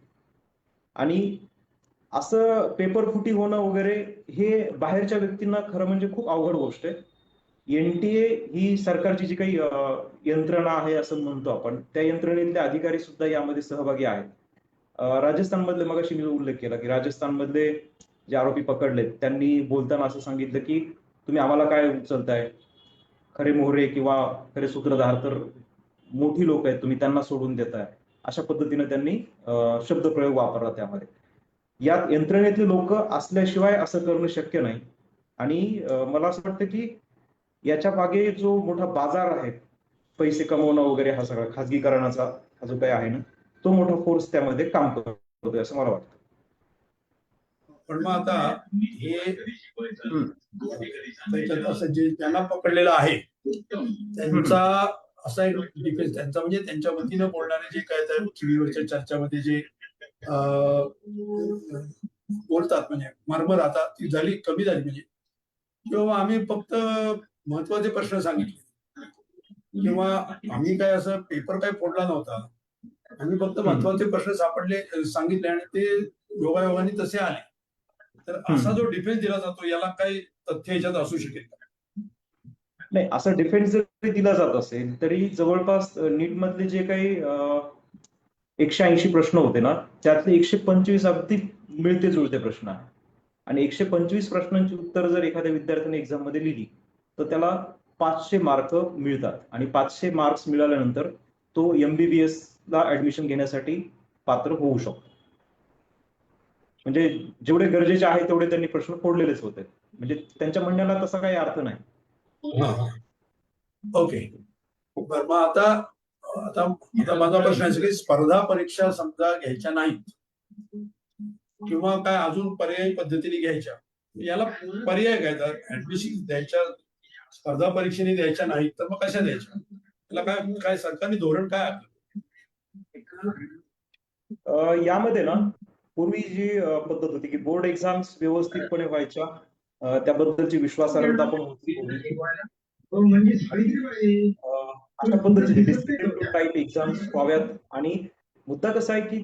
आणि असं पेपर फुटी होणं वगैरे हे बाहेरच्या व्यक्तींना खरं म्हणजे खूप अवघड गोष्ट आहे. एनटीए ही सरकारची जी काही यंत्रणा आहे असं म्हणतो आपण, त्या यंत्रणेतले अधिकारी सुद्धा यामध्ये सहभागी आहेत. राजस्थान मधले, मगाशी मी उल्लेख केला की राजस्थान मधले जे आरोपी पकडले त्यांनी बोलताना असं सांगितलं की तुम्ही आम्हाला काय उचलताय, खरे मोहरे किंवा खरे सूत्रधार तर मोठी लोक आहेत, तुम्ही त्यांना सोडून देताय, अशा पद्धतीने त्यांनी शब्दप्रयोग वापरला त्यामध्ये. यात यंत्रणेतले लोक असल्याशिवाय असं करणं शक्य नाही. आणि मला असं वाटतं की याच्या मागे जो मोठा बाजार आहे पैसे कमवणं वगैरे, हा सगळा खाजगीकरणाचा हा जो काही आहे ना, तो मोठा फोर्स त्यामध्ये काम करतोय असं मला वाटतं. पण मग आता हे त्याच्यात असं जे त्यांना पकडलेलं आहे त्यांचा असा एक डिफेन्स त्यांचा, म्हणजे त्यांच्या वतीनं बोलणारे जे काय त्या टीव्हीवरच्या चर्चामध्ये जे बोलतात, म्हणजे मरमर आता ती झाली कमी झाली, म्हणजे किंवा आम्ही फक्त महत्वाचे प्रश्न सांगितले, किंवा आम्ही काय असं पेपर काय फोडला नव्हता, आम्ही फक्त महत्वाचे प्रश्न सांगितले आणि ते योगायोगाने तसे आले, तर असा जो डिफेन्स दिला जातो याला काही तथ्य याच्यात असू शकेल का? नाही, असा डिफेन्स जरी दिला जात असेल तरी जवळपास नीट मधले जे काही 180 प्रश्न होते ना, त्यातले 125 अगदी मिळते जुळते प्रश्न आहे. आणि 125 प्रश्नांची उत्तर जर एखाद्या विद्यार्थ्याने एक्झाम मध्ये लिहिली तर त्याला 500 मार्क मिळतात आणि 500 मार्क्स मिळाल्यानंतर तो MBBS ला ऍडमिशन घेण्यासाठी पात्र होऊ शकतो. म्हणजे जेवढे गरजेचे आहे तेवढे त्यांनी प्रश्न फोडलेलेच होते. म्हणजे त्यांच्या म्हणण्याला तसा काही अर्थ नाही. ओके. बरं, मग आता आता आता माझा प्रश्न आहे की स्पर्धा परीक्षा समजा घ्यायच्या नाहीत किंवा काय अजून पर्यायी पद्धतीने घ्यायच्या, याला पर्याय काय? तर ऍडमिशन द्यायच्या स्पर्धा परीक्षेने द्यायच्या नाहीत तर मग कशा द्यायच्या? त्याला काय काय सरकारने धोरण काय आखलं? यामध्ये ना पूर्वी जी पद्धत होती की बोर्ड एक्झाम्स व्यवस्थितपणे व्हायच्या, त्याबद्दलची विश्वासार्हता पण होती. अशा पद्धतीचे डिस्क्रिप्टिव्ह टाईप एक्झाम्स व्हाव्यात. आणि मुद्दा कसा आहे की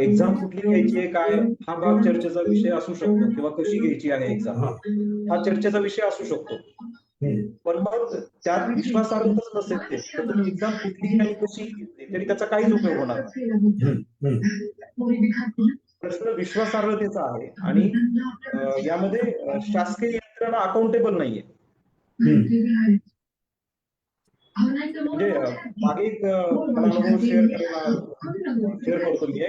एक्झाम कुठली घ्यायची आहे काय हा भाग चर्चेचा विषय असू शकतो, किंवा कशी घ्यायची आहे एक्झाम हा चर्चेचा विषय असू शकतो. पण मग त्यात विश्वासार्हताच नसेल तर तुम्ही एक्झाम कुठली आणि कशी घेतली तरी त्याचा काहीच उपयोग होणार नाही. प्रश्न विश्वासार्हतेचा आहे आणि यामध्ये शासकीय यंत्रणा अकाउंटेबल नाहीये. म्हणजे मागे एक मला अनुभव शेअर करतो मी.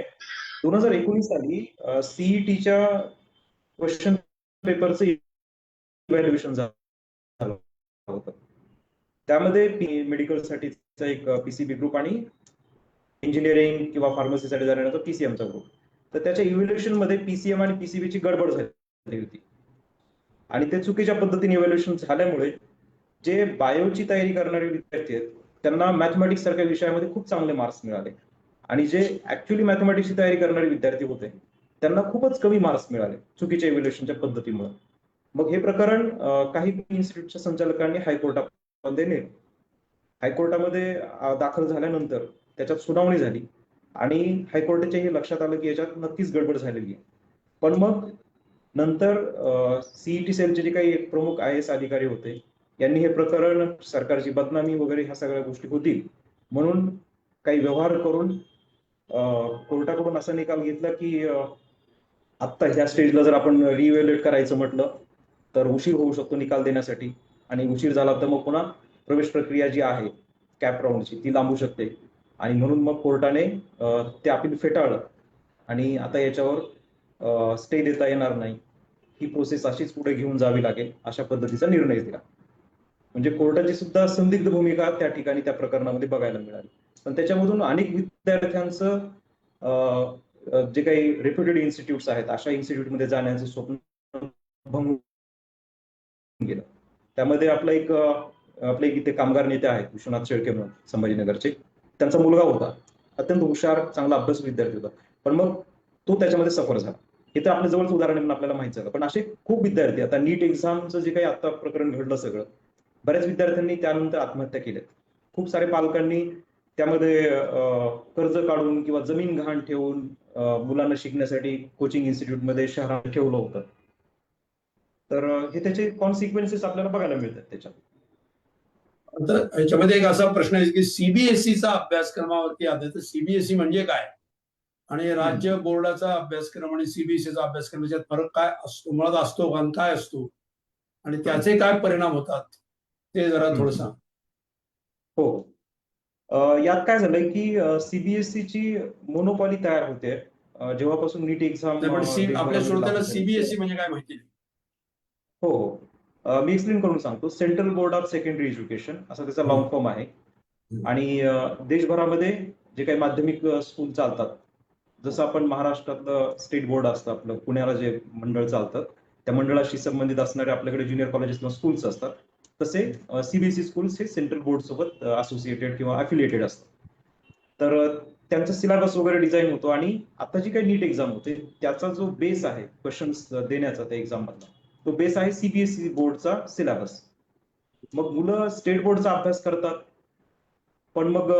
2019 साली सीईटीच्या क्वेश्चन पेपरचं इव्हॅल्युएशन झालं होतं. त्यामध्ये मेडिकल साठीचा एक PCB ग्रुप आणि इंजिनिअरिंग किंवा फार्मसीसाठी जाण्याचा PCMचा ग्रुप. तर त्याच्या इव्हॅल्युएशन मध्ये PCM आणि PCBची गडबड झाली होती आणि ते चुकीच्या पद्धतीने इव्हॅल्युएशन झाल्यामुळे जे बायोची तयारी करणारे विद्यार्थी आहेत त्यांना मॅथमॅटिक्स सारख्या विषयामध्ये खूप चांगले मार्क्स मिळाले आणि जे ऍक्च्युअली मॅथमॅटिक्सची तयारी करणारे विद्यार्थी होते त्यांना खूपच कमी मार्क्स मिळाले चुकीच्या इव्हॅल्युएशनच्या पद्धतीमुळे. मग हे प्रकरण काही इन्स्टिट्यूटच्या संचालकांनी हायकोर्टामध्ये नेले. हायकोर्टामध्ये दाखल झाल्यानंतर त्याच्यात सुनावणी झाली आणि हायकोर्टाच्या हे लक्षात आलं की याच्यात नक्कीच गडबड झालेली आहे. पण मग नंतर सीईटी सेलचे जे काही प्रमुख IAS अधिकारी होते यांनी हे प्रकरण सरकारची बदनामी वगैरे ह्या सगळ्या गोष्टी होतील म्हणून काही व्यवहार करून कोर्टाकडून असा निकाल घेतला की आत्ता ह्या स्टेजला जर आपण रिइव्हॅल्युएट करायचं म्हटलं तर उशीर होऊ शकतो निकाल देण्यासाठी, आणि उशीर झाला तर मग पुन्हा प्रवेश प्रक्रिया जी आहे कॅप राऊंडची ती लांबू शकते. आणि म्हणून मग कोर्टाने ते अपील फेटाळलं आणि आता याच्यावर स्टे देता येणार नाही, ही प्रोसेस अशीच पुढे घेऊन जावी लागेल अशा पद्धतीचा निर्णय दिला. म्हणजे कोर्टाची सुद्धा संदिग्ध भूमिका त्या ठिकाणी त्या प्रकरणामध्ये बघायला मिळाली. पण त्याच्यामधून अनेक विद्यार्थ्यांचं जे काही रेप्युटेड इन्स्टिट्यूट्स आहेत अशा इन्स्टिट्यूटमध्ये जाण्याचं स्वप्न भंगून गेलं. त्यामध्ये आपले इथे कामगार नेते आहेत विश्वनाथ शेळके म्हणून संभाजीनगरचे, त्यांचा मुलगा होता, अत्यंत हुशार चांगला अभ्यास विद्यार्थी होता, पण मग तो त्याच्यामध्ये सफर झाला. हे तर आपल्या जवळच उदाहरण म्हणून आपल्याला माहित झालं. पण असे खूप विद्यार्थी, आता नीट एक्झामचं जे काही आता प्रकरण घडलं सगळं, बऱ्याच विद्यार्थ्यांनी त्यानंतर आत्महत्या केल्यात. खूप सारे पालकांनी त्यामध्ये कर्ज काढून किंवा जमीन गहाण ठेवून मुलांना शिकण्यासाठी कोचिंग इन्स्टिट्यूटमध्ये शहरात ठेवलं होतं. तर हे त्याचे कॉन्सिक्वेन्सेस आपल्याला बघायला मिळतात त्याच्यात. तर याच्यामध्ये एक असा प्रश्न आहे की CBSEचा अभ्यासक्रमावरती आधारित, तर CBSE म्हणजे काय आणि राज्य बोर्डाचा अभ्यासक्रम आणि CBSEचा अभ्यासक्रम याच्यात फरक काय असतो, मुळात असतो का, काय असतो आणि त्याचे काय परिणाम होतात ते जरा थोडं सांग. हो, यात काय झालंय की CBSEची मोनोपॉली तयार होते जेव्हापासून नीट एक्झाम आपल्या श्रोत्यांना CBSE म्हणजे काय माहिती नाही. हो, मी एक्सप्लेन करून सांगतो. Central board of secondary education असा त्याचा लॉंग फॉर्म आहे. आणि देशभरामध्ये जे काही माध्यमिक स्कूल चालतात, जसं आपण महाराष्ट्रातलं स्टेट बोर्ड असतं आपलं पुण्याला जे मंडळ चालतात त्या मंडळाशी संबंधित असणारे आपल्याकडे ज्युनियर कॉलेजेस किंवा स्कूल्स असतात, तसे CBSE स्कूल्स हे सेंट्रल बोर्ड सोबत असोसिएटेड किंवा अफिलिएटेड असतात. तर त्यांचा सिलेबस वगैरे डिझाईन होतो आणि आता जी काही नीट एक्झाम होते त्याचा जो बेस आहे क्वेश्चन्स देण्याचा त्या एक्झाम मधला, तो बेस आहे CBSE बोर्डचा सिलेबस. मग मुलं स्टेट बोर्डचा अभ्यास करतात, पण मग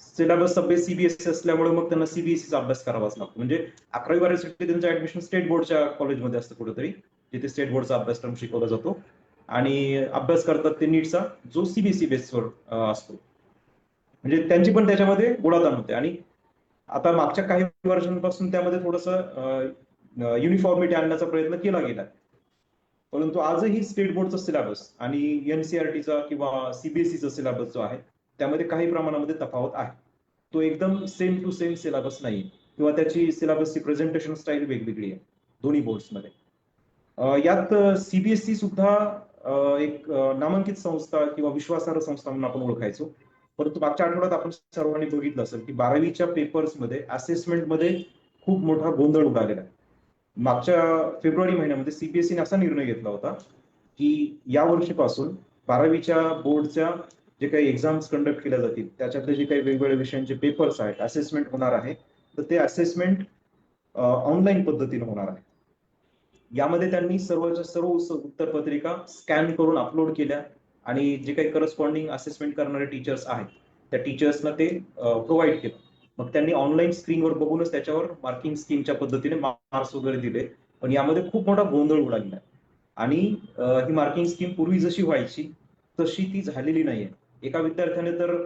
सिलेबसचा बेस CBSE असल्यामुळे मग त्यांना CBSEचा अभ्यास करावाच लागतो. म्हणजे 11वी-12वीसाठी त्यांचं ऍडमिशन स्टेट बोर्डच्या कॉलेजमध्ये असतं कुठेतरी, जिथे स्टेट बोर्डचा अभ्यासक्रम शिकवला जातो आणि अभ्यास करतात ते नीटचा जो CBSE बेसवर असतो. म्हणजे त्यांची पण त्याच्यामध्ये बुडादाण होते. आणि आता मागच्या काही वर्षांपासून त्यामध्ये थोडंसं युनिफॉर्मिटी आणण्याचा प्रयत्न केला गेला. परंतु आजही स्टेट बोर्डचा सिलेबस आणि एनसीईआरटीचा किंवा सीबीएसईचा सिलेबस जो आहे त्यामध्ये काही प्रमाणामध्ये तफावत आहे. तो एकदम सेम टू सेम सिलेबस नाही किंवा त्याची सिलेबसची प्रेझेंटेशन स्टाईल वेगवेगळी आहे दोन्ही बोर्ड्समध्ये. यात सीबीएसई सुद्धा एक नामांकित संस्था किंवा विश्वासार्ह संस्था म्हणून आपण ओळखायचो. परंतु मागच्या आठवड्यात आपण सर्वांनी बघितलं असेल की 12वीच्या पेपर्समध्ये असेसमेंटमध्ये खूप मोठा गोंधळ उडालेला आहे. मागच्या फेब्रुवारी महिन्यामध्ये सीबीएसईने असा निर्णय घेतला होता की या वर्षीपासून 12वीच्या बोर्डच्या जे काही एक्झाम्स कंडक्ट केल्या जातील त्याच्यातले जे काही वेगवेगळ्या विषयांचे पेपर्स आहेत, असेसमेंट होणार आहे, तर ते असेसमेंट ऑनलाईन पद्धतीने होणार आहे. यामध्ये त्यांनी सर्वच्या सर्व उत्तरपत्रिका स्कॅन करून अपलोड केल्या आणि जे काही करस्पॉन्डिंग असेसमेंट करणारे टीचर्स आहेत त्या टीचर्सना ते प्रोव्हाइड केलं. मग त्यांनी ऑनलाईन स्क्रीनवर बघूनच त्याच्यावर मार्किंग स्कीमच्या पद्धतीने मार्क्स वगैरे दिले. पण यामध्ये खूप मोठा गोंधळ उडालेला आहे आणि ही मार्किंग स्कीम पूर्वी जशी व्हायची तशी ती झालेली नाहीये. एका विद्यार्थ्याने तर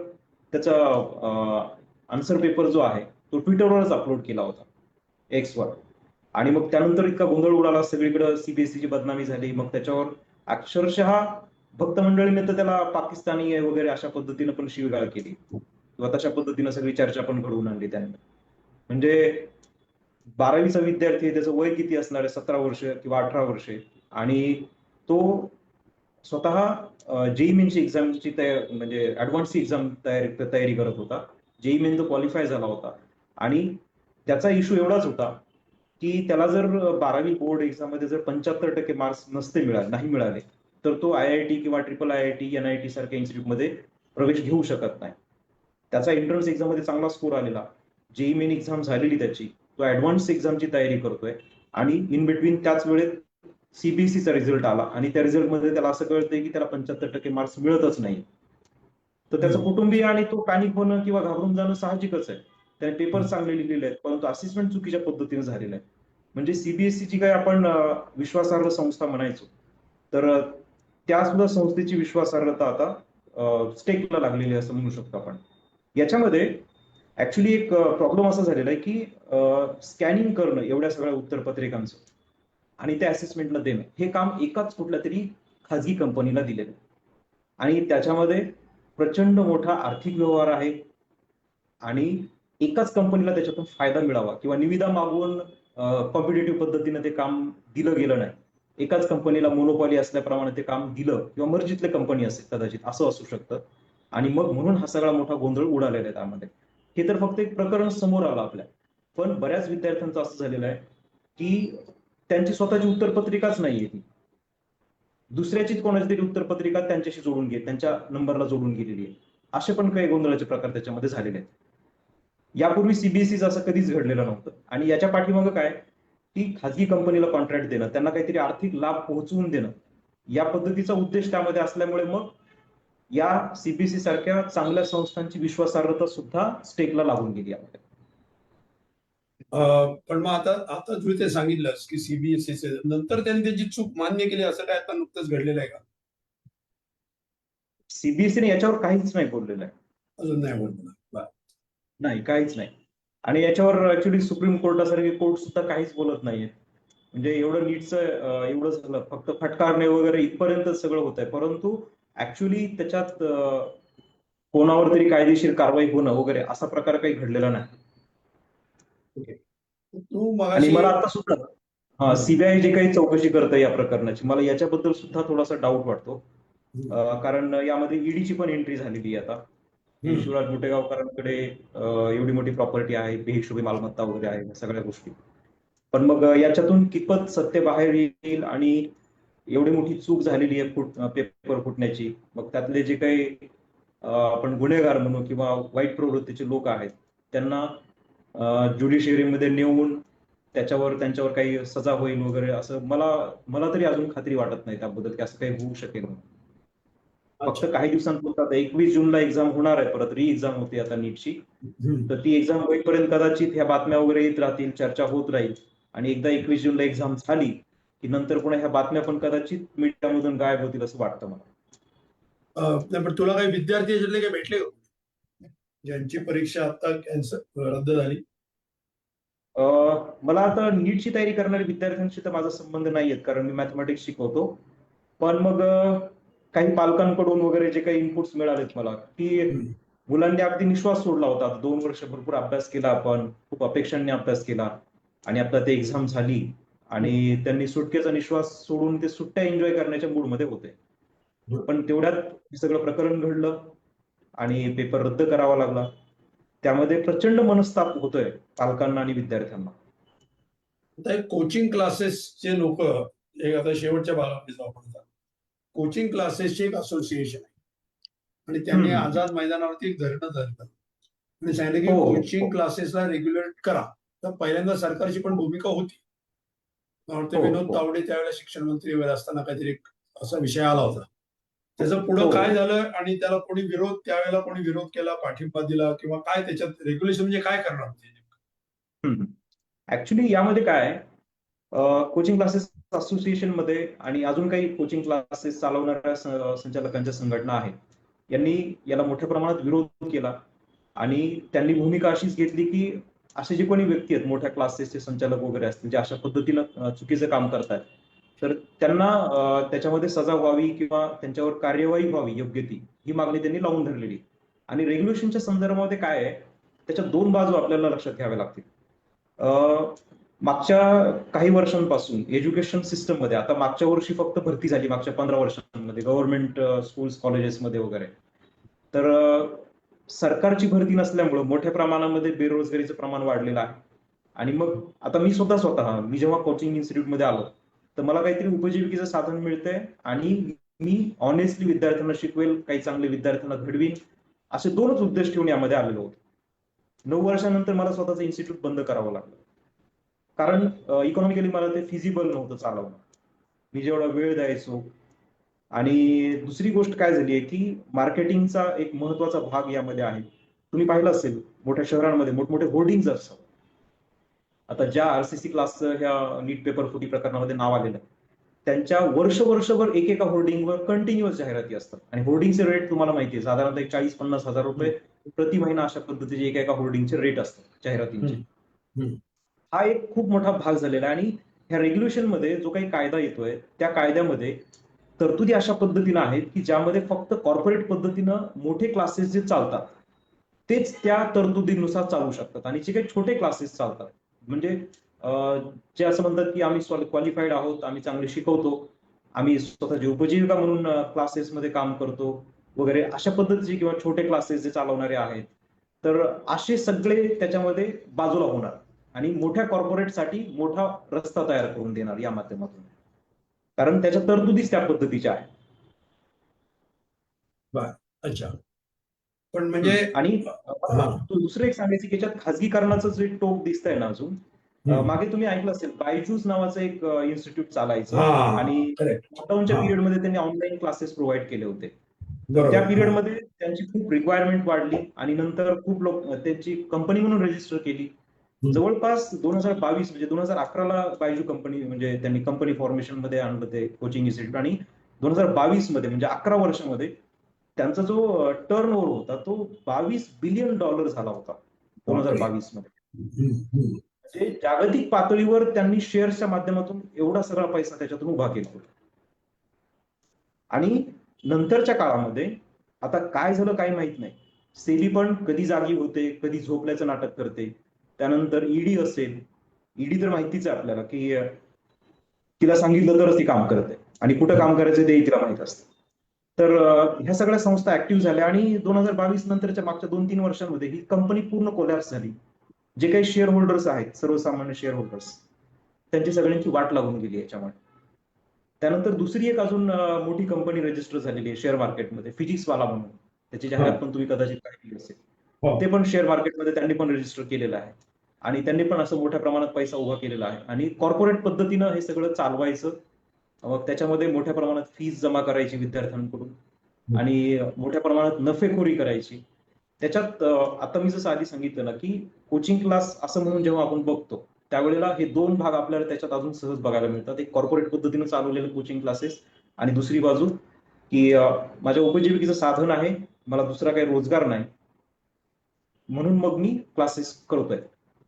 त्याचा आन्सर पेपर जो आहे तो ट्विटरवरच अपलोड केला होता, एक्सवर. आणि मग त्यानंतर इतका गोंधळ उडाला, सगळीकडे सीबीएसईची बदनामी झाली. मग त्याच्यावर अक्षरशः भक्त मंडळीने तर त्याला पाकिस्तानी आहे वगैरे अशा पद्धतीने पण शिवीगाळ केली किंवा तशा पद्धतीने सगळी चर्चा पण घडवून आणली त्यांनी. म्हणजे 12वीचा विद्यार्थी आहे, त्याचं वय किती असणार आहे, 17 वर्ष किंवा 18 वर्षे, आणि तो स्वतः जेई मेनची एक्झामची म्हणजे ऍडव्हान्सची एक्झाम तयारी करत होता. जेई मेन तो क्वालिफाय झाला होता आणि त्याचा इश्यू एवढाच होता की त्याला जर 12वी बोर्ड एक्झाम मध्ये जर 75% मार्क्स नाही मिळाले तर तो IIT किंवा IIIT NIT सारख्या इन्स्टिट्यूटमध्ये प्रवेश घेऊ शकत नाही. त्याचा एंट्रन्स एक्झाम मध्ये चांगला स्कोर आलेला, जेई मेन एक्झाम झालेली त्याची, तो ऍडव्हान्स एक्झामची तयारी करतोय आणि इन बिटवीन त्याच वेळेत सीबीएसईचा रिझल्ट आला आणि त्या रिझल्टमध्ये त्याला असं कळतंय की त्याला 75% मार्क्स मिळतच नाही. तर त्याचं कुटुंबीय आणि तो पॅनिक होणं किंवा घाबरून जाणं साहजिकच आहे. त्याने पेपर चांगले लिहिलेले आहेत परंतु असेसमेंट चुकीच्या पद्धतीने झालेलं आहे. म्हणजे सीबीएसईची काही आपण विश्वासार्ह संस्था म्हणायचो तर त्या सुद्धा संस्थेची विश्वासार्हता आता स्टेकला लागलेली आहे असं म्हणू शकतो आपण. याच्यामध्ये ऍक्च्युली एक प्रॉब्लेम असा झालेला आहे की स्कॅनिंग करणं एवढ्या सगळ्या उत्तरपत्रिकांचं आणि त्या असेसमेंटला देणं हे काम एकाच कुठल्या तरी खाजगी कंपनीला दिलेलं आहे आणि त्याच्यामध्ये प्रचंड मोठा आर्थिक व्यवहार आहे आणि एकाच कंपनीला त्याच्यातून फायदा मिळावा किंवा निविदा मागवून कॉम्पिटेटिव्ह पद्धतीने ते काम दिलं गेलं नाही. एकाच कंपनीला मोनोपॉली असल्याप्रमाणे ते काम दिलं किंवा मर्जीतले कंपनी असेल कदाचित, असं असू शकतं. आणि मग म्हणून हा सगळा मोठा गोंधळ उडालेला आहे त्यामध्ये. हे तर फक्त एक प्रकरण समोर आलं आपल्या, पण बऱ्याच विद्यार्थ्यांचं असं झालेलं आहे की त्यांची स्वतःची उत्तरपत्रिकाच नाहीये ती, दुसऱ्याचीच कोणाची तरी उत्तरपत्रिका त्यांच्याशी जोडून घे, त्यांच्या नंबरला जोडून गेलेली आहे. असे पण काही गोंधळाचे प्रकार त्याच्यामध्ये झालेले आहेत. यापूर्वी सीबीएसईचं असं कधीच घडलेलं नव्हतं आणि याच्या पाठीमागं काय की खाजगी कंपनीला कॉन्ट्रॅक्ट देणं, त्यांना काहीतरी आर्थिक लाभ पोहोचवून देणं, या पद्धतीचा उद्देश त्यामध्ये असल्यामुळे मग या सीबीएसई सारख्या चांगल्या संस्थांची विश्वासार्हता सुद्धा स्टेकला लागून गेली यामध्ये. पण मग आता तू ते सांगितलंस की सीबीएसईचे नंतर त्यांनी त्याची चूक मान्य केली, असं काय आता नुकतंच घडलेलं आहे का? सीबीएसईने याच्यावर काहीच नाही बोललेलं आहे, अजून नाही बोलला. नाही, काहीच नाही. आणि याच्यावर ऍक्च्युली सुप्रीम कोर्टासारखे कोर्ट सुद्धा काहीच बोलत नाहीये. म्हणजे एवढं नीटचं एवढं झालं, फक्त फटकारणे वगैरे इथपर्यंत सगळं होत आहे, परंतु ऍक्च्युली त्याच्यात कोणावर तरी कायदेशीर कारवाई होणं वगैरे असा प्रकार काही घडलेला नाही. तू आणि मगाशी मला आता सुद्धा सीबीआय जे काही चौकशी करतं या प्रकरणाची, मला याच्याबद्दल सुद्धा थोडासा डाऊट वाटतो. कारण यामध्ये ईडीची पण एंट्री झालेली आहे आता. शिवराज मुटेगावकरांकडे एवढी मोठी प्रॉपर्टी आहे, बेहिशोबी मालमत्ता वगैरे आहे, या सगळ्या गोष्टी. पण मग याच्यातून कितपत सत्य बाहेर येईल आणि एवढी मोठी चूक झालेली आहे पेपर फुटण्याची, मग त्यातले जे काही आपण गुन्हेगार म्हणू किंवा वाईट प्रवृत्तीचे लोक आहेत त्यांना ज्युडिशियरीमध्ये नेऊन त्यांच्यावर काही सजा होईल वगैरे, असं मला तरी अजून खात्री वाटत नाही त्याबद्दल की असं काही होऊ शकेल. फक्त काही दिवसांपूर्वी 21 जूनला एक्झाम होणार आहे, परत री एक्झाम होती आता नीटची. तर ती एक्झाम होईपर्यंत कदाचित ह्या बातम्या वगैरे येत राहतील, चर्चा होत राहील आणि एकदा 21 जूनला एक्झाम झाली की नंतर पुन्हा ह्या बातम्या पण कदाचित मीडियामधून गायब होतील असं वाटतं मला. नाही, पण तुला काही विद्यार्थी याच्यातले काही भेटले ज्यांची परीक्षा आता रद्द झाली? मला आता नीटची तयारी करणाऱ्या विद्यार्थ्यांशी तर माझा संबंध नाहीये, कारण मी मॅथमॅटिक्स शिकवतो. पण मग काही पालकांकडून वगैरे जे काही इनपुट्स मिळालेत मला, की हम्म. मुलांनी अगदी निश्वास सोडला होता. 2 वर्ष भरपूर अभ्यास केला, आपण खूप अपेक्षांनी अभ्यास केला आणि आता ते एक्झाम झाली आणि त्यांनी सुटकेचा निश्वास सोडून ते सुट्ट्या एन्जॉय करण्याच्या मूडमध्ये होते. पण तेवढ्यात हे सगळं प्रकरण घडलं आणि पेपर रद्द करावा लागला. त्यामध्ये प्रचंड मनस्ताप होतोय पालकांना आणि विद्यार्थ्यांना. आता हे कोचिंग क्लासेसचे लोक एक आता शेवटच्या भागामध्ये जाऊ आपण आता. कोचिंग क्लासेसचे एक असोसिएशन आहे आणि त्यांनी हम्म. आझाद मैदानावरती एक धरणं धरलं आणि सांगितलं हो की हो कोचिंग हो क्लासेसला रेग्युलेट करा. तर पहिल्यांदा सरकारची पण भूमिका होती. मला वाटतं हो विनोद हो तावडे त्यावेळेला शिक्षण मंत्री वगैरे असताना काहीतरी एक असा विषय आला होता. त्याचं पुढं हो. काय झालं आणि त्याला कोणी विरोध त्यावेळेला कोणी विरोध केला, पाठिंबा दिला किंवा काय त्याच्यात रेग्युलेशन म्हणजे काय करणार होते? ऍक्च्युली यामध्ये काय आहे, कोचिंग क्लासेस असोसिएशन मध्ये आणि अजून काही कोचिंग क्लासेस चालवणाऱ्या संचालकांच्या संघटना आहेत, यांनी याला मोठ्या प्रमाणात विरोध केला आणि त्यांनी भूमिका अशीच घेतली की असे जे कोणी व्यक्ती आहेत, मोठ्या क्लासेसचे संचालक वगैरे असतील, जे अशा पद्धतीनं चुकीचं काम करतात, तर त्यांना त्याच्यामध्ये सजा व्हावी किंवा त्यांच्यावर कार्यवाही व्हावी योग्य ती, ही मागणी त्यांनी लावून धरलेली. आणि रेग्युलेशनच्या संदर्भामध्ये काय आहे, त्याच्या दोन बाजू आपल्याला लक्षात घ्याव्या लागतील. मागच्या काही वर्षांपासून एज्युकेशन सिस्टम मध्ये, आता मागच्या वर्षी फक्त भरती झाली, मागच्या 15 वर्षांमध्ये गव्हर्नमेंट स्कूल्स कॉलेजेसमध्ये वगैरे, तर सरकारची भरती नसल्यामुळे मोठ्या प्रमाणामध्ये बेरोजगारीचं प्रमाण वाढलेलं आहे. आणि मग आता मी जेव्हा कोचिंग इन्स्टिट्यूटमध्ये आलो, तर मला काहीतरी उपजीविकेचं साधन मिळतंय आणि मी ऑनेस्टली विद्यार्थ्यांना शिकवेल, काही चांगले विद्यार्थ्यांना घडवीन, असे दोनच उद्देश ठेवून यामध्ये आलेलो होतो. 9 वर्षानंतर मला स्वतःचं इन्स्टिट्यूट बंद करावं लागलं, कारण इकॉनॉमिकली मला ते फिजिबल नव्हतं चालवणं. मी जेवढा वेळ द्यायचो. आणि दुसरी गोष्ट काय झाली आहे, की मार्केटिंगचा एक महत्वाचा भाग यामध्ये आहे. तुम्ही पाहिलं असेल, मोठ्या शहरांमध्ये मोठमोठे होर्डिंग असतात. आता ज्या आरसीसी क्लासचं ह्या नीट पेपर फुटी प्रकरणामध्ये नाव आलेलं आहे, त्यांच्या वर्षभर एकेका होर्डिंगवर कंटिन्युअस जाहिराती असतात आणि होर्डिंगचे रेट तुम्हाला माहिती आहे, साधारणतः 40-50 हजार रुपये प्रति महिना अशा पद्धतीचे एका होर्डिंगचे रेट असतात जाहिरातींचे. हा एक खूप मोठा भाग झालेला आहे. आणि ह्या रेग्युलेशन मध्ये जो काही कायदा येतोय, त्या कायद्यामध्ये तरतुदी अशा पद्धतीनं आहेत की ज्यामध्ये फक्त कॉर्पोरेट पद्धतीनं मोठे क्लासेस जे चालतात तेच त्या तरतुदीनुसार चालू शकतात, आणि जे काही छोटे क्लासेस चालतात, म्हणजे जे असं म्हणतात की आम्ही क्वालिफाईड आहोत, आम्ही चांगले शिकवतो, आम्ही स्वतःची उपजीविका म्हणून क्लासेसमध्ये काम करतो वगैरे, अशा पद्धतीचे किंवा छोटे क्लासेस जे चालवणारे आहेत, तर असे सगळे त्याच्यामध्ये बाजूला होणार आणि मोठ्या कॉर्पोरेटसाठी मोठा रस्ता तयार करून देणार या माध्यमातून, कारण त्याच्या तरतुदीच त्या पद्धतीच्या आहेत. बर. अच्छा. पण म्हणजे आणि हा. दुसरं एक सांगायचं की याच्यात खाजगीकरणाचं जे टोक दिसतंय ना अजून, मागे तुम्ही ऐकलं असेल, बायजूस नावाचं एक इन्स्टिट्यूट चालायचं हा. आणि करेक्ट. लॉकडाऊनच्या हा. पिरियडमध्ये त्यांनी ऑनलाईन क्लासेस प्रोव्हाइड केले होते. तर त्या बरोबर. हा. पिरियडमध्ये त्यांची खूप रिक्वायरमेंट वाढली आणि नंतर खूप लोक त्यांची कंपनी म्हणून रजिस्टर केली. जवळपास 2022 म्हणजे 2011ला बायजू कंपनी, म्हणजे त्यांनी कंपनी फॉर्मेशन मध्ये आणलं ते कोचिंग इन्स्टिट्यूट, आणि 2022 मध्ये म्हणजे 11 वर्षामध्ये त्यांचा जो टर्न ओव्हर होता तो $22 बिलियन झाला होता बापरे. 2022 मध्ये. म्हणजे जागतिक पातळीवर त्यांनी शेअर्सच्या माध्यमातून एवढा सगळा पैसा त्याच्यातून उभा केला होता. आणि नंतरच्या काळामध्ये आता काय झालं काही माहित नाही, सेबी पण कधी जागी होते, कधी झोपल्याचं नाटक करते. त्यानंतर ईडी असेल, ईडी तर माहितीच आहे आपल्याला की तिला सांगितलं तरच ती काम करते आणि कुठं काम करायचं ते तिला माहित असतं. तर ह्या सगळ्या संस्था ऍक्टिव्ह झाल्या आणि 2022 नंतरच्या मागच्या 2-3 वर्षांमध्ये ही कंपनी पूर्ण कोलॅप्स झाली. जे काही शेअर होल्डर्स आहेत, सर्वसामान्य शेअर होल्डर्स, त्यांची सगळ्यांची वाट लागून गेली याच्यामुळे. त्यानंतर दुसरी एक अजून मोठी कंपनी रजिस्टर झालेली आहे शेअर मार्केटमध्ये, फिजिक्सवाला म्हणून, त्याची जाहिरात पण तुम्ही कदाचित पाहिली असेल. ते पण शेअर मार्केटमध्ये त्यांनी पण रजिस्टर केलेलं आहे आणि त्यांनी पण असं मोठ्या प्रमाणात पैसा उभा केलेला आहे आणि कॉर्पोरेट पद्धतीनं हे सगळं चालवायचं. मग त्याच्यामध्ये मोठ्या प्रमाणात फीस जमा करायची विद्यार्थ्यांकडून आणि मोठ्या प्रमाणात नफेखोरी करायची. त्याच्यात आता मी जसं आधी सांगितलं ना की कोचिंग क्लास असं म्हणून जेव्हा आपण बघतो, त्यावेळेला हे दोन भाग आपल्याला त्याच्यात अजून सहज बघायला मिळतात. एक कॉर्पोरेट पद्धतीनं चालवलेलं कोचिंग क्लासेस आणि दुसरी बाजू की माझ्या उपजीविकेचं साधन आहे, मला दुसरा काही रोजगार नाही, म्हणून मग मी क्लासेस करतोय.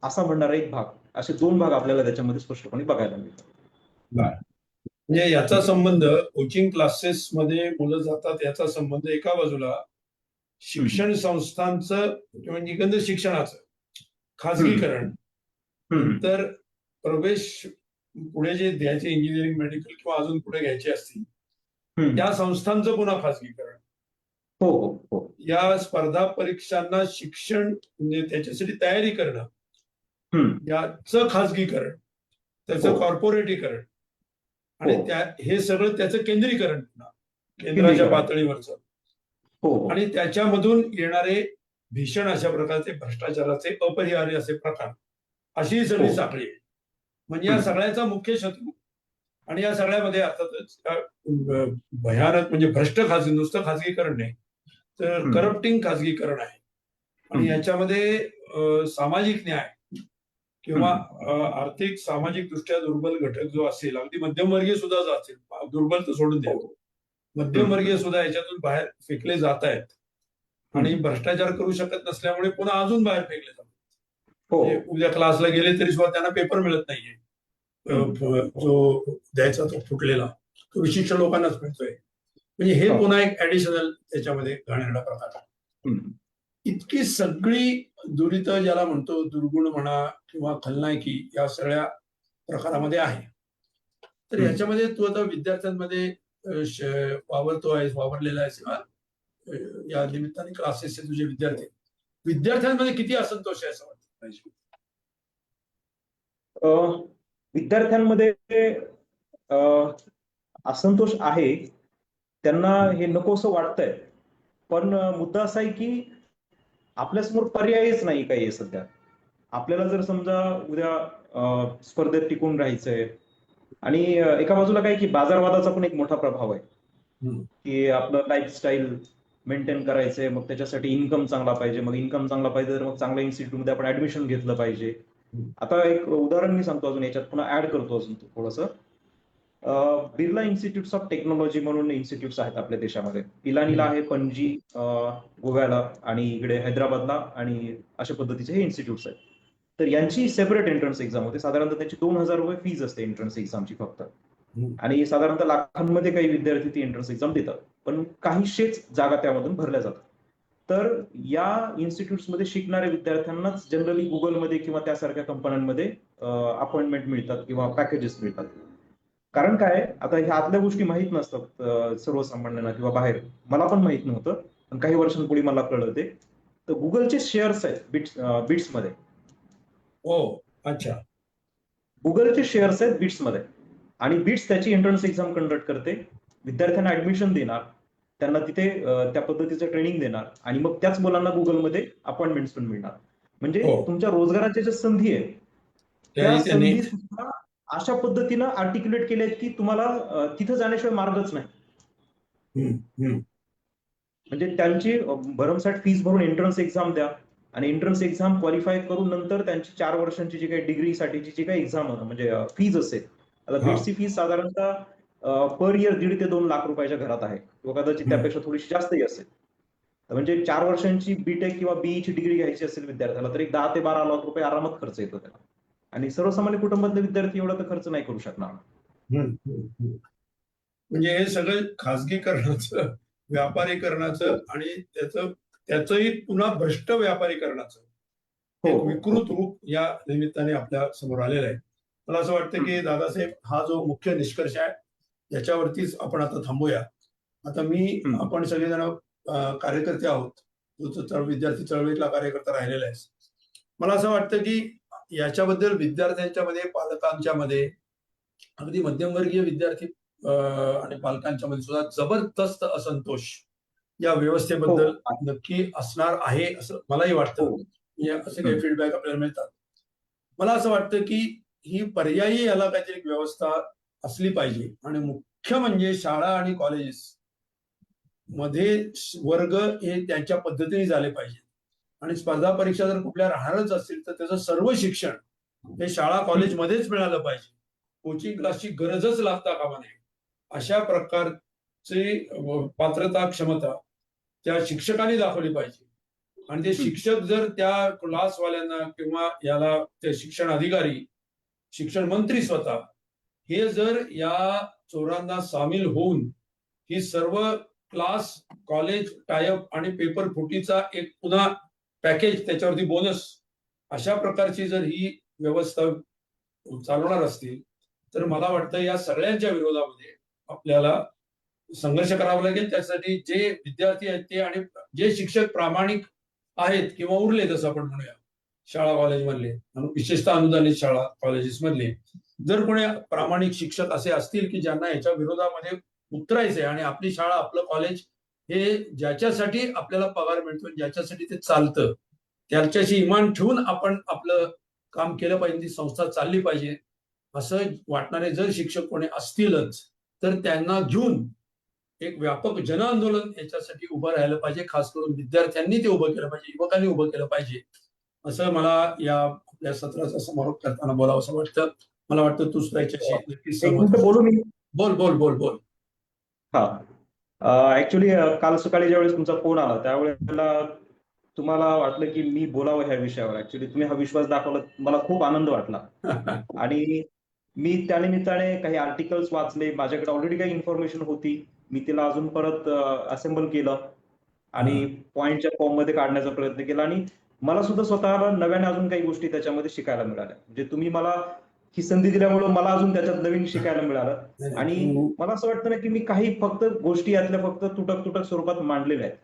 असा म्हणणारा एक भाग, असे दोन भाग आपल्याला त्याच्यामध्ये स्पष्टपणे बघायला मिळतात. म्हणजे याचा संबंध कोचिंग क्लासेस मध्ये मुलं जातात याचा संबंध एका बाजूला शिक्षण संस्थांचं किंवा निबंध शिक्षणाचं खाजगीकरण, नंतर प्रवेश पुढे जे द्यायचे इंजिनिअरिंग, मेडिकल किंवा अजून पुढे घ्यायचे असतील त्या संस्थांचं पुन्हा खाजगीकरण, हो हो हो, या स्पर्धा परीक्षांना शिक्षण म्हणजे त्याच्यासाठी तयारी करणं याचं खाजगीकरण, त्याचं कॉर्पोरेटीकरण आणि हे सगळं त्याचं केंद्रीकरण पुन्हा केंद्राच्या पातळीवरचं, आणि त्याच्यामधून येणारे भीषण अशा प्रकारचे भ्रष्टाचाराचे अपरिहार्य असे प्रकार, अशी ही सगळी साखळी आहे. म्हणजे या सगळ्याचा मुख्य शत्रू आणि या सगळ्यामध्ये अर्थातच भयानक म्हणजे भ्रष्ट नुसतं खाजगीकरण नाही तर करप्टिंग खाजगीकरण आहे. आणि याच्यामध्ये सामाजिक न्याय किंवा आर्थिक सामाजिक दृष्ट्या दुर्बल घटक जो असेल, अगदी मध्यमवर्गीय सुद्धा जो असेल, दुर्बल तर सोडून द्या, मध्यमवर्गीय सुद्धा याच्यातून बाहेर फेकले जात आहेत आणि भ्रष्टाचार करू शकत नसल्यामुळे पुन्हा अजून बाहेर फेकले जातात. उद्या क्लासला गेले तरी सुद्धा त्यांना पेपर मिळत नाहीये, जो द्यायचा तो फुटलेला तो विशिष्ट लोकांनाच मिळतोय. म्हणजे हे पुन्हा एक ऍडिशनल त्याच्यामध्ये घाणेरडा प्रकार आहे. इतकी सगळी दुरित ज्याला म्हणतो, दुर्गुण म्हणा किंवा खलनायकी, या सगळ्या प्रकारामध्ये आहे. तर याच्यामध्ये तू आता विद्यार्थ्यांमध्ये वावरलेला आहेस किंवा या निमित्ताने क्लासेसचे तुझे विद्यार्थ्यांमध्ये किती असंतोष आहे असं वाटतं? विद्यार्थ्यांमध्ये असंतोष आहे, त्यांना हे नकोसं वाटतंय, पण मुद्दा असा आहे की आपल्यासमोर पर्यायच नाही काही सध्या. आपल्याला जर समजा उद्या स्पर्धेत टिकून राहायचंय आणि एका बाजूला काय की बाजारवादाचा पण एक मोठा प्रभाव आहे की आपलं लाईफस्टाईल मेंटेन करायचंय, मग त्याच्यासाठी इन्कम चांगला पाहिजे, मग इन्कम चांगला पाहिजे तर मग चांगल्या इन्स्टिट्यूटमध्ये आपण ऍडमिशन घेतलं पाहिजे. आता एक उदाहरण मी सांगतो अजून, याच्यात पुन्हा ऍड करतो अजून थोडंसं. बिर्ला इन्स्टिट्यूट्स ऑफ टेक्नॉलॉजी म्हणून इन्स्टिट्यूट्स आहेत आपल्या देशामध्ये. पिलानीला आहे, पणजी गोव्याला, आणि इकडे हैदराबादला, आणि अशा पद्धतीचे हे इन्स्टिट्यूट्स आहेत. तर यांची सेपरेट एंट्रन्स एक्झाम होते. साधारणतः त्यांची 2,000 रुपये फीज असते एंट्रन्स एक्झामची फक्त, आणि साधारणतः लाखांमध्ये काही विद्यार्थी ती एंट्रन्स एक्झाम देतात, पण काहीशेच जागा त्यामधून भरल्या जातात. तर या इन्स्टिट्यूट्समध्ये शिकणाऱ्या विद्यार्थ्यांनाच जनरली गुगलमध्ये किंवा त्यासारख्या कंपन्यांमध्ये अपॉइंटमेंट मिळतात किंवा पॅकेजेस मिळतात. कारण काय, आता ह्या आतल्या गोष्टी माहीत नसतात सर्वसामान्यांना किंवा बाहेर. मला पण माहित नव्हतं, पण काही वर्षांपूर्वी मला कळलं ते. तर गुगलचे शेअर्स आहेत बिट्समध्ये. अच्छा. गुगलचे शेअर्स आहेत बिट्समध्ये, आणि बिट्स त्याची एंट्रन्स एक्झाम कंडक्ट करते, विद्यार्थ्यांना ऍडमिशन देणार, त्यांना तिथे त्या पद्धतीचं ट्रेनिंग देणार, आणि मग त्याच मुलांना गुगलमध्ये अपॉइंटमेंट्स पण मिळणार. म्हणजे तुमच्या रोजगाराच्या ज्या संधी आहेत त्या संधी सुद्धा अशा पद्धतीनं आर्टिक्युलेट केल्या आहेत की तुम्हाला तिथं जाण्याशिवाय मार्गच नाही. म्हणजे त्यांची भरमसाठ फीस भरून एंट्रन्स एक्झाम द्या, आणि एंट्रन्स एक्झाम क्वालिफाय करून नंतर त्यांची 4 वर्षांची जी काही डिग्रीसाठीची जी काही एक्झाम म्हणजे फीज असेल. आता बीटची फीस साधारणतः पर इयर 1.5 ते 2 लाख रुपयाच्या घरात आहे, किंवा कदाचित त्यापेक्षा थोडीशी जास्तही असेल. म्हणजे 4 वर्षांची बीटेक किंवा बीईची डिग्री घ्यायची असेल विद्यार्थ्याला तर एक 10 ते 12 लाख रुपये आरामात खर्च येतो त्याला, आणि सर्वसामान्य कुटुंबातले विद्यार्थी एवढा तर खर्च नाही करू शकणार. म्हणजे हे सगळं खाजगीकरणाचं, व्यापारीकरणाचं आणि त्याचंही पुन्हा भ्रष्ट व्यापारीकरणाचं एक विकृत रूप या निमित्ताने आपल्या समोर आलेलं आहे. मला असं वाटतं की दादासाहेब, हा जो मुख्य निष्कर्ष आहे याच्यावरतीच आपण आता थांबूया. आता आपण सगळेजण कार्यकर्ते आहोत, तू विद्यार्थी चळवळीतला कार्यकर्ता राहिलेला आहेस. मला असं वाटतं की याच्याबद्दल विद्यार्थ्यांच्या मध्ये, पालकांच्या मध्ये, अगदी मध्यमवर्गीय विद्यार्थी आणि पालकांच्या मध्ये सुद्धा जबरदस्त असंतोष या व्यवस्थेबद्दल नक्की असणार आहे असं मलाही वाटतं. असे काही फीडबॅक आपल्याला मिळतात. मला असं वाटतं की ही पर्यायी याला काहीतरी व्यवस्था असली पाहिजे, आणि मुख्य म्हणजे शाळा आणि कॉलेजेस मध्ये वर्ग हे त्यांच्या पद्धतीने झाले पाहिजे, आणि स्पर्धा परीक्षा जर कुठल्या राहणारच असतील तर त्याचं सर्व शिक्षण हे शाळा कॉलेजमध्येच मिळालं पाहिजे. कोचिंग क्लासची गरजच लागता कामा नये. अशा प्रकारचे पात्रता, क्षमता त्या शिक्षकांनी दाखवली पाहिजे, आणि ते शिक्षक जर त्या क्लासवाल्यांना किंवा याला ते शिक्षण अधिकारी, शिक्षण मंत्री स्वतः हे जर या चोरांना सामील होऊन ही सर्व क्लास, कॉलेज टायअप आणि पेपर फुटीचा एक पुन्हा पॅकेज, त्याच्यावरती बोनस, अशा प्रकारची जर ही व्यवस्था चालवणार असतील तर मला वाटतं या सगळ्यांच्या विरोधामध्ये आपल्याला संघर्ष करावा लागेल. त्यासाठी जे विद्यार्थी आहेत ते आणि जे शिक्षक प्रामाणिक आहेत किंवा उरले तसं आपण म्हणूया शाळा कॉलेज मधले, विशेषतः अनुदानित शाळा कॉलेजेस मधले, जर कोणी प्रामाणिक शिक्षक असे असतील की ज्यांना याच्या विरोधामध्ये उतरायचंय आणि आपली शाळा आपलं कॉलेज हे ज्याच्यासाठी आपल्याला पगार मिळतो, ज्याच्यासाठी ते चालतं, त्याच्याशी इमान ठेवून आपण आपलं काम केलं पाहिजे, ती संस्था चालली पाहिजे असं वाटणारे जर शिक्षक कोणी असतीलच तर त्यांना घेऊन एक व्यापक जन आंदोलन याच्यासाठी उभं राहायला पाहिजे. खास करून विद्यार्थ्यांनी ते उभं केलं पाहिजे, युवकांनी उभं केलं पाहिजे असं मला या आपल्या सत्राचा समारोप करताना बोलावं असं वाटतं. मला वाटतं तूच त्याच्याशी नक्कीच एक सहमत मिनिट बोलू मी. बोल बोल बोल बोल. हा, ऍक्च्युली काल सकाळी ज्यावेळेस तुमचा फोन आला त्यावेळेला तुम्हाला वाटलं की मी बोलावं ह्या विषयावर. ऍक्च्युली तुम्ही हा विश्वास दाखवला, मला खूप आनंद वाटला. आणि मी त्यानिमित्ताने काही आर्टिकल्स वाचले, माझ्याकडे ऑलरेडी काही इन्फॉर्मेशन होती, मी तिला अजून परत असेंबल केलं आणि पॉइंटच्या फॉर्म मध्ये काढण्याचा प्रयत्न केला. आणि मला सुद्धा स्वतःला नव्याने अजून काही गोष्टी त्याच्यामध्ये शिकायला मिळाल्या. म्हणजे तुम्ही मला ही संधी दिल्यामुळे मला अजून त्याच्यात नवीन शिकायला मिळालं. आणि मला असं वाटतं ना की मी काही फक्त गोष्टी यातल्या फक्त तुटक तुटक स्वरूपात मांडलेल्या आहेत.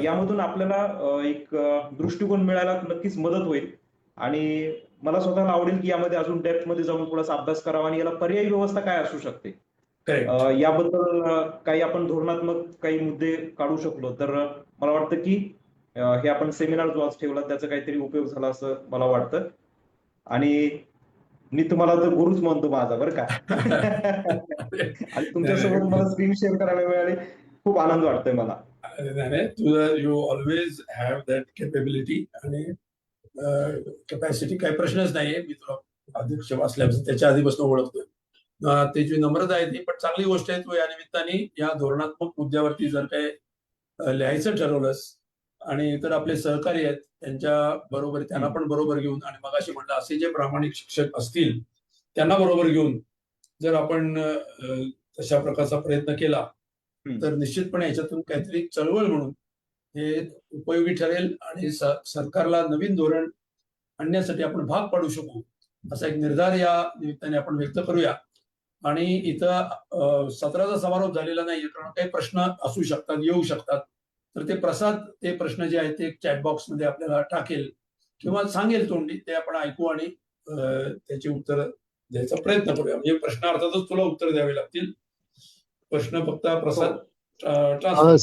यामधून आपल्याला एक दृष्टिकोन मिळायला नक्कीच मदत होईल. आणि मला स्वतःला आवडेल की यामध्ये अजून डेप्थ मध्ये जाऊन थोडासा अभ्यास करावा आणि याला पर्यायी व्यवस्था काय असू शकते याबद्दल काही आपण धोरणात्मक काही मुद्दे काढू शकलो तर मला वाटतं की हे आपण सेमिनार जो आज ठेवला त्याचा काहीतरी उपयोग झाला असं मला वाटतं. आणि मी तुम्हाला तर गुरुच म्हणतो माझा, बरं का. आणि तुमच्यासोबत मला स्क्रीन शेअर करायला मिळाली, खूप आनंद वाटतोय मला. तुझं you always have that capability आणि कॅपॅसिटी, काही प्रश्नच नाहीये. मी तुला अध्यक्ष असल्यापासून त्याच्या आधीपासून ओळखतोय. त्याची नम्रता आहे ती पण चांगली गोष्ट आहे. तू या निमित्ताने या धोरणात्मक मुद्द्यावरती जर काही लिहायचं ठरवलंस आणि इतर आपले सहकारी आहेत त्यांच्या बरोबर, त्यांना पण बरोबर घेऊन, आणि मगाशी म्हणलं असे जे प्रामाणिक शिक्षक असतील त्यांना बरोबर घेऊन जर आपण तशा प्रकारचा प्रयत्न केला तर निश्चितपणे याच्यातून काहीतरी चळवळ म्हणून हे उपयोगी ठरेल आणि सरकारला नवीन धोरण आणण्यासाठी आपण भाग पाडू शकू असा एक निर्धार या निमित्ताने आपण व्यक्त करूया. आणि इथं सत्राचा समारोप झालेला नाहीये कारण काही प्रश्न असू शकतात, येऊ शकतात. तर ते प्रश्न जे आहेत ते चॅट बॉक्स मध्ये आपल्याला टाकेल किंवा सांगेल तोंडी, ते आपण ऐकू आणि त्याची उत्तर द्यायचा प्रयत्न करूया. म्हणजे प्रश्न अर्थातच तुला उत्तर द्यावे लागतील. प्रश्न फक्त प्रसाद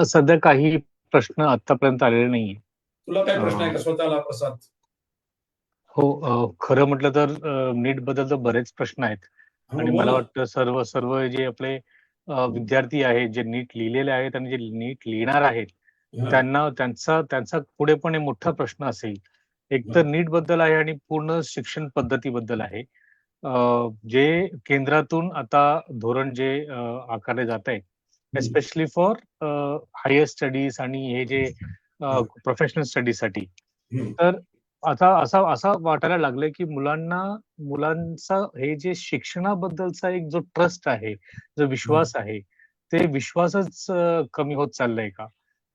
सध्या काही प्रश्न आतापर्यंत आलेले नाहीये. तुला काय प्रश्न आहे का स्वतःला प्रसाद? हो, खरं म्हटलं तर नीट बद्दल तर बरेच प्रश्न आहेत. आणि मला वाटतं सर्व जे आपले विद्यार्थी आहेत जे नीट लिहिलेले आहेत आणि जे नीट लिहिणार आहेत त्यांचा पुढे पण एक मोठा प्रश्न असेल. एक तर नीट बद्दल आहे आणि पूर्ण शिक्षण पद्धतीबद्दल आहे. जे केंद्रातून आता धोरण जे आकारले जात आहे एस्पेशली फॉर हायर स्टडीज आणि हे जे प्रोफेशनल स्टडीजसाठी. तर आता असं वाटायला लागलंय की मुलांचा हे जे शिक्षणाबद्दलचा एक जो ट्रस्ट आहे, जो विश्वास आहे, ते विश्वासच कमी होत चाललंय का?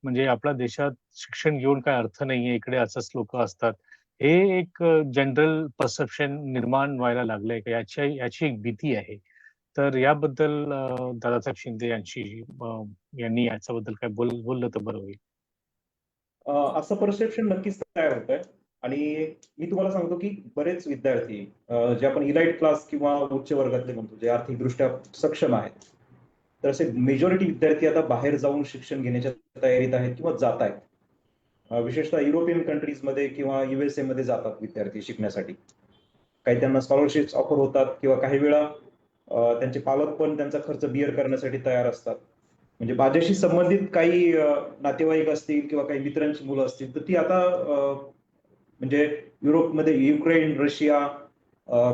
म्हणजे आपल्या देशात शिक्षण घेऊन काय अर्थ नाहीये, इकडे असंच लोक असतात, हे एक जनरल परसेप्शन निर्माण व्हायला लागलंय का याची एक भीती आहे. तर याबद्दल दादासाहेब शिंदे यांनी याच्याबद्दल काय बोललं तर बरं होईल. असं परसेप्शन नक्कीच तयार होत आहे. आणि मी तुम्हाला सांगतो की बरेच विद्यार्थी जे आपण इलाइट क्लास किंवा उच्च वर्गातले म्हणतो, जे आर्थिकदृष्ट्या सक्षम आहेत, तर असे मेजॉरिटी विद्यार्थी आता बाहेर जाऊन शिक्षण घेण्याच्या तयारीत आहेत किंवा जात आहेत. विशेषतः युरोपियन कंट्रीजमध्ये किंवा USA मध्ये जातात विद्यार्थी शिकण्यासाठी. काही त्यांना स्कॉलरशिप्स ऑफर होतात किंवा काही वेळा त्यांचे पालक पण त्यांचा खर्च बिअर करण्यासाठी तयार असतात. म्हणजे माझ्याशी संबंधित काही नातेवाईक असतील किंवा काही मित्रांची मुलं असतील तर ती आता म्हणजे युरोपमध्ये युक्रेन, रशिया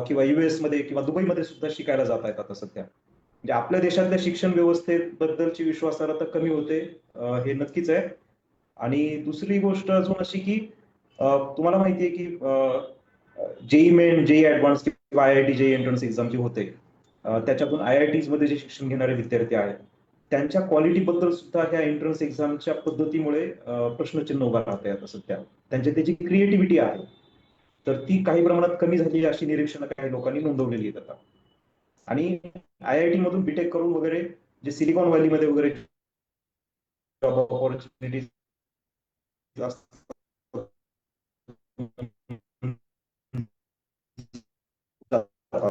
किंवा US मध्ये किंवा दुबईमध्ये सुद्धा शिकायला जात आहेत आता सध्या. म्हणजे आपल्या देशातल्या शिक्षण व्यवस्थेबद्दलची विश्वासार्हता कमी होते हे नक्कीच आहे. आणि दुसरी गोष्ट अजून अशी की तुम्हाला माहिती आहे की जेई मेन, जेई ऍडव्हान्स किंवा IIT जेई एंट्रन्स एक्झाम जी होते, त्याच्यातून IITs मध्ये जे शिक्षण घेणारे विद्यार्थी आहेत त्यांच्या क्वालिटी बद्दल सुद्धा ह्या एंट्रन्स एक्झामच्या पद्धतीमुळे प्रश्नचिन्ह उभा राहते आता सध्या. त्याची क्रिएटिव्हिटी आहे तर ती काही प्रमाणात कमी झाली अशी निरीक्षणं काही लोकांनी नोंदवलेली आहेत आता. आणि IIT मधून बीटेक करून वगैरे जे सिलिकॉन व्हॅलीमध्ये वगैरे जॉब ऑपॉर्च्युनिटीज तर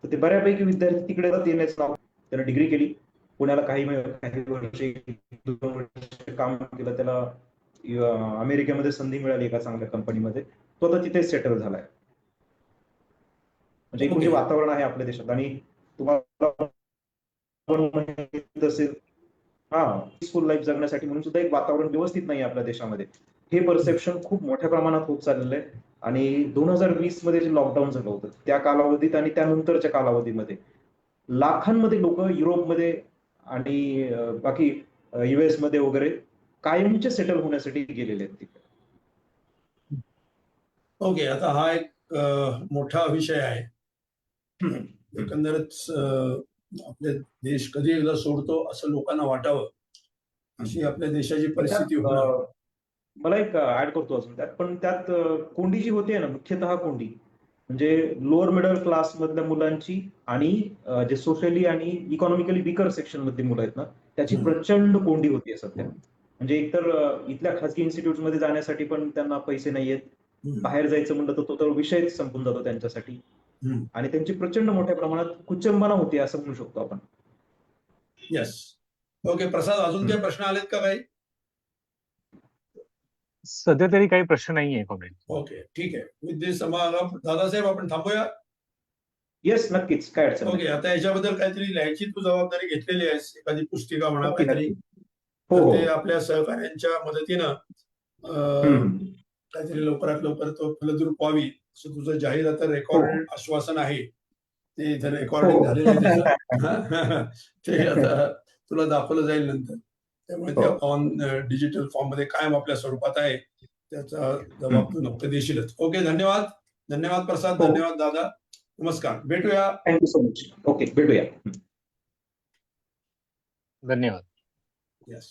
ते बऱ्यापैकी विद्यार्थी तिकडे येण्याचं, त्यानं डिग्री केली, पुण्याला काही वर्ष काम केलं, त्याला अमेरिकेमध्ये संधी मिळाली एका चांगल्या कंपनीमध्ये, तो आता तिथे सेटल झालाय. म्हणजे एकूण जे वातावरण आहे आपल्या देशात, आणि तुम्हाला असेल पीसफुल लाईफ जगण्यासाठी म्हणून सुद्धा एक वातावरण व्यवस्थित नाही आपल्या देशामध्ये, हे परसेप्शन खूप मोठ्या प्रमाणात होत चाललेलं आहे. आणि 2020 मध्ये जे लॉकडाऊन झालं होतं त्या कालावधीत आणि त्यानंतरच्या कालावधीमध्ये लाखांमध्ये लोक युरोपमध्ये आणि बाकी US मध्ये वगैरे कायमचे सेटल होण्यासाठी गेलेले आहेत तिकडे. ओके, आता हा एक मोठा विषय आहे. एकंदरच आपले देश कधी एकदा सोडतो असं लोकांना वाटावं, अशी आपल्या देशाची परिस्थिती होणं. मला एक ऍड करतो अजून त्यात, पण त्यात कोंडी जी होते ना, मुख्यतः कोंडी म्हणजे लोअर मिडल क्लास मधल्या मुलांची आणि जे सोशली आणि इकॉनॉमिकली वीकर सेक्शन मधली मुलं आहेत ना, त्याची प्रचंड कोंडी होतीये सध्या. म्हणजे एकतर इथल्या खासगी इन्स्टिट्यूट मध्ये जाण्यासाठी पण त्यांना पैसे नाहीयेत, बाहेर जायचं म्हणलं तर तो तर विषयच संपून जातो त्यांच्यासाठी, आणि त्यांची प्रचंड मोठ्या प्रमाणात कुचंबना होती असं म्हणू शकतो आपण. येस. ओके प्रसाद, अजून काही प्रश्न आलेत का काही? सध्या तरी काही प्रश्न नाहीये कॉमेंट. ओके, ठीक आहे. विद्या समारंभ दादासाहेब आपण थांबूया. येस, नक्कीच, काय अडचण नाही. ओके, आता याच्याबद्दल काहीतरी लिहायची तू जबाबदारी घेतलेली आहेस, एखादी पुस्तिका म्हणा नक्की, काहीतरी, नक्की. हो, तर हो. ते आपल्या सहकार्यांच्या मदतीनं काहीतरी लवकरात लवकर तो फलद्रूप व्हावी असं तुझं जाहीर आता रेकॉर्ड आश्वासन आहे. ते इथं रेकॉर्डिंग झालेलं आहे त्याचं. ते आता तुला दाखवलं जाईल नंतर. त्यामुळे ते ऑन डिजिटल फॉर्म मध्ये कायम आपल्या स्वरूपात आहे, त्याचा जबाब तू नक्की देशीलच. ओके, धन्यवाद. धन्यवाद प्रसाद, धन्यवाद दादा, नमस्कार, भेटूया. Thank you so much. ओके, भेटूया. धन्यवाद. येस.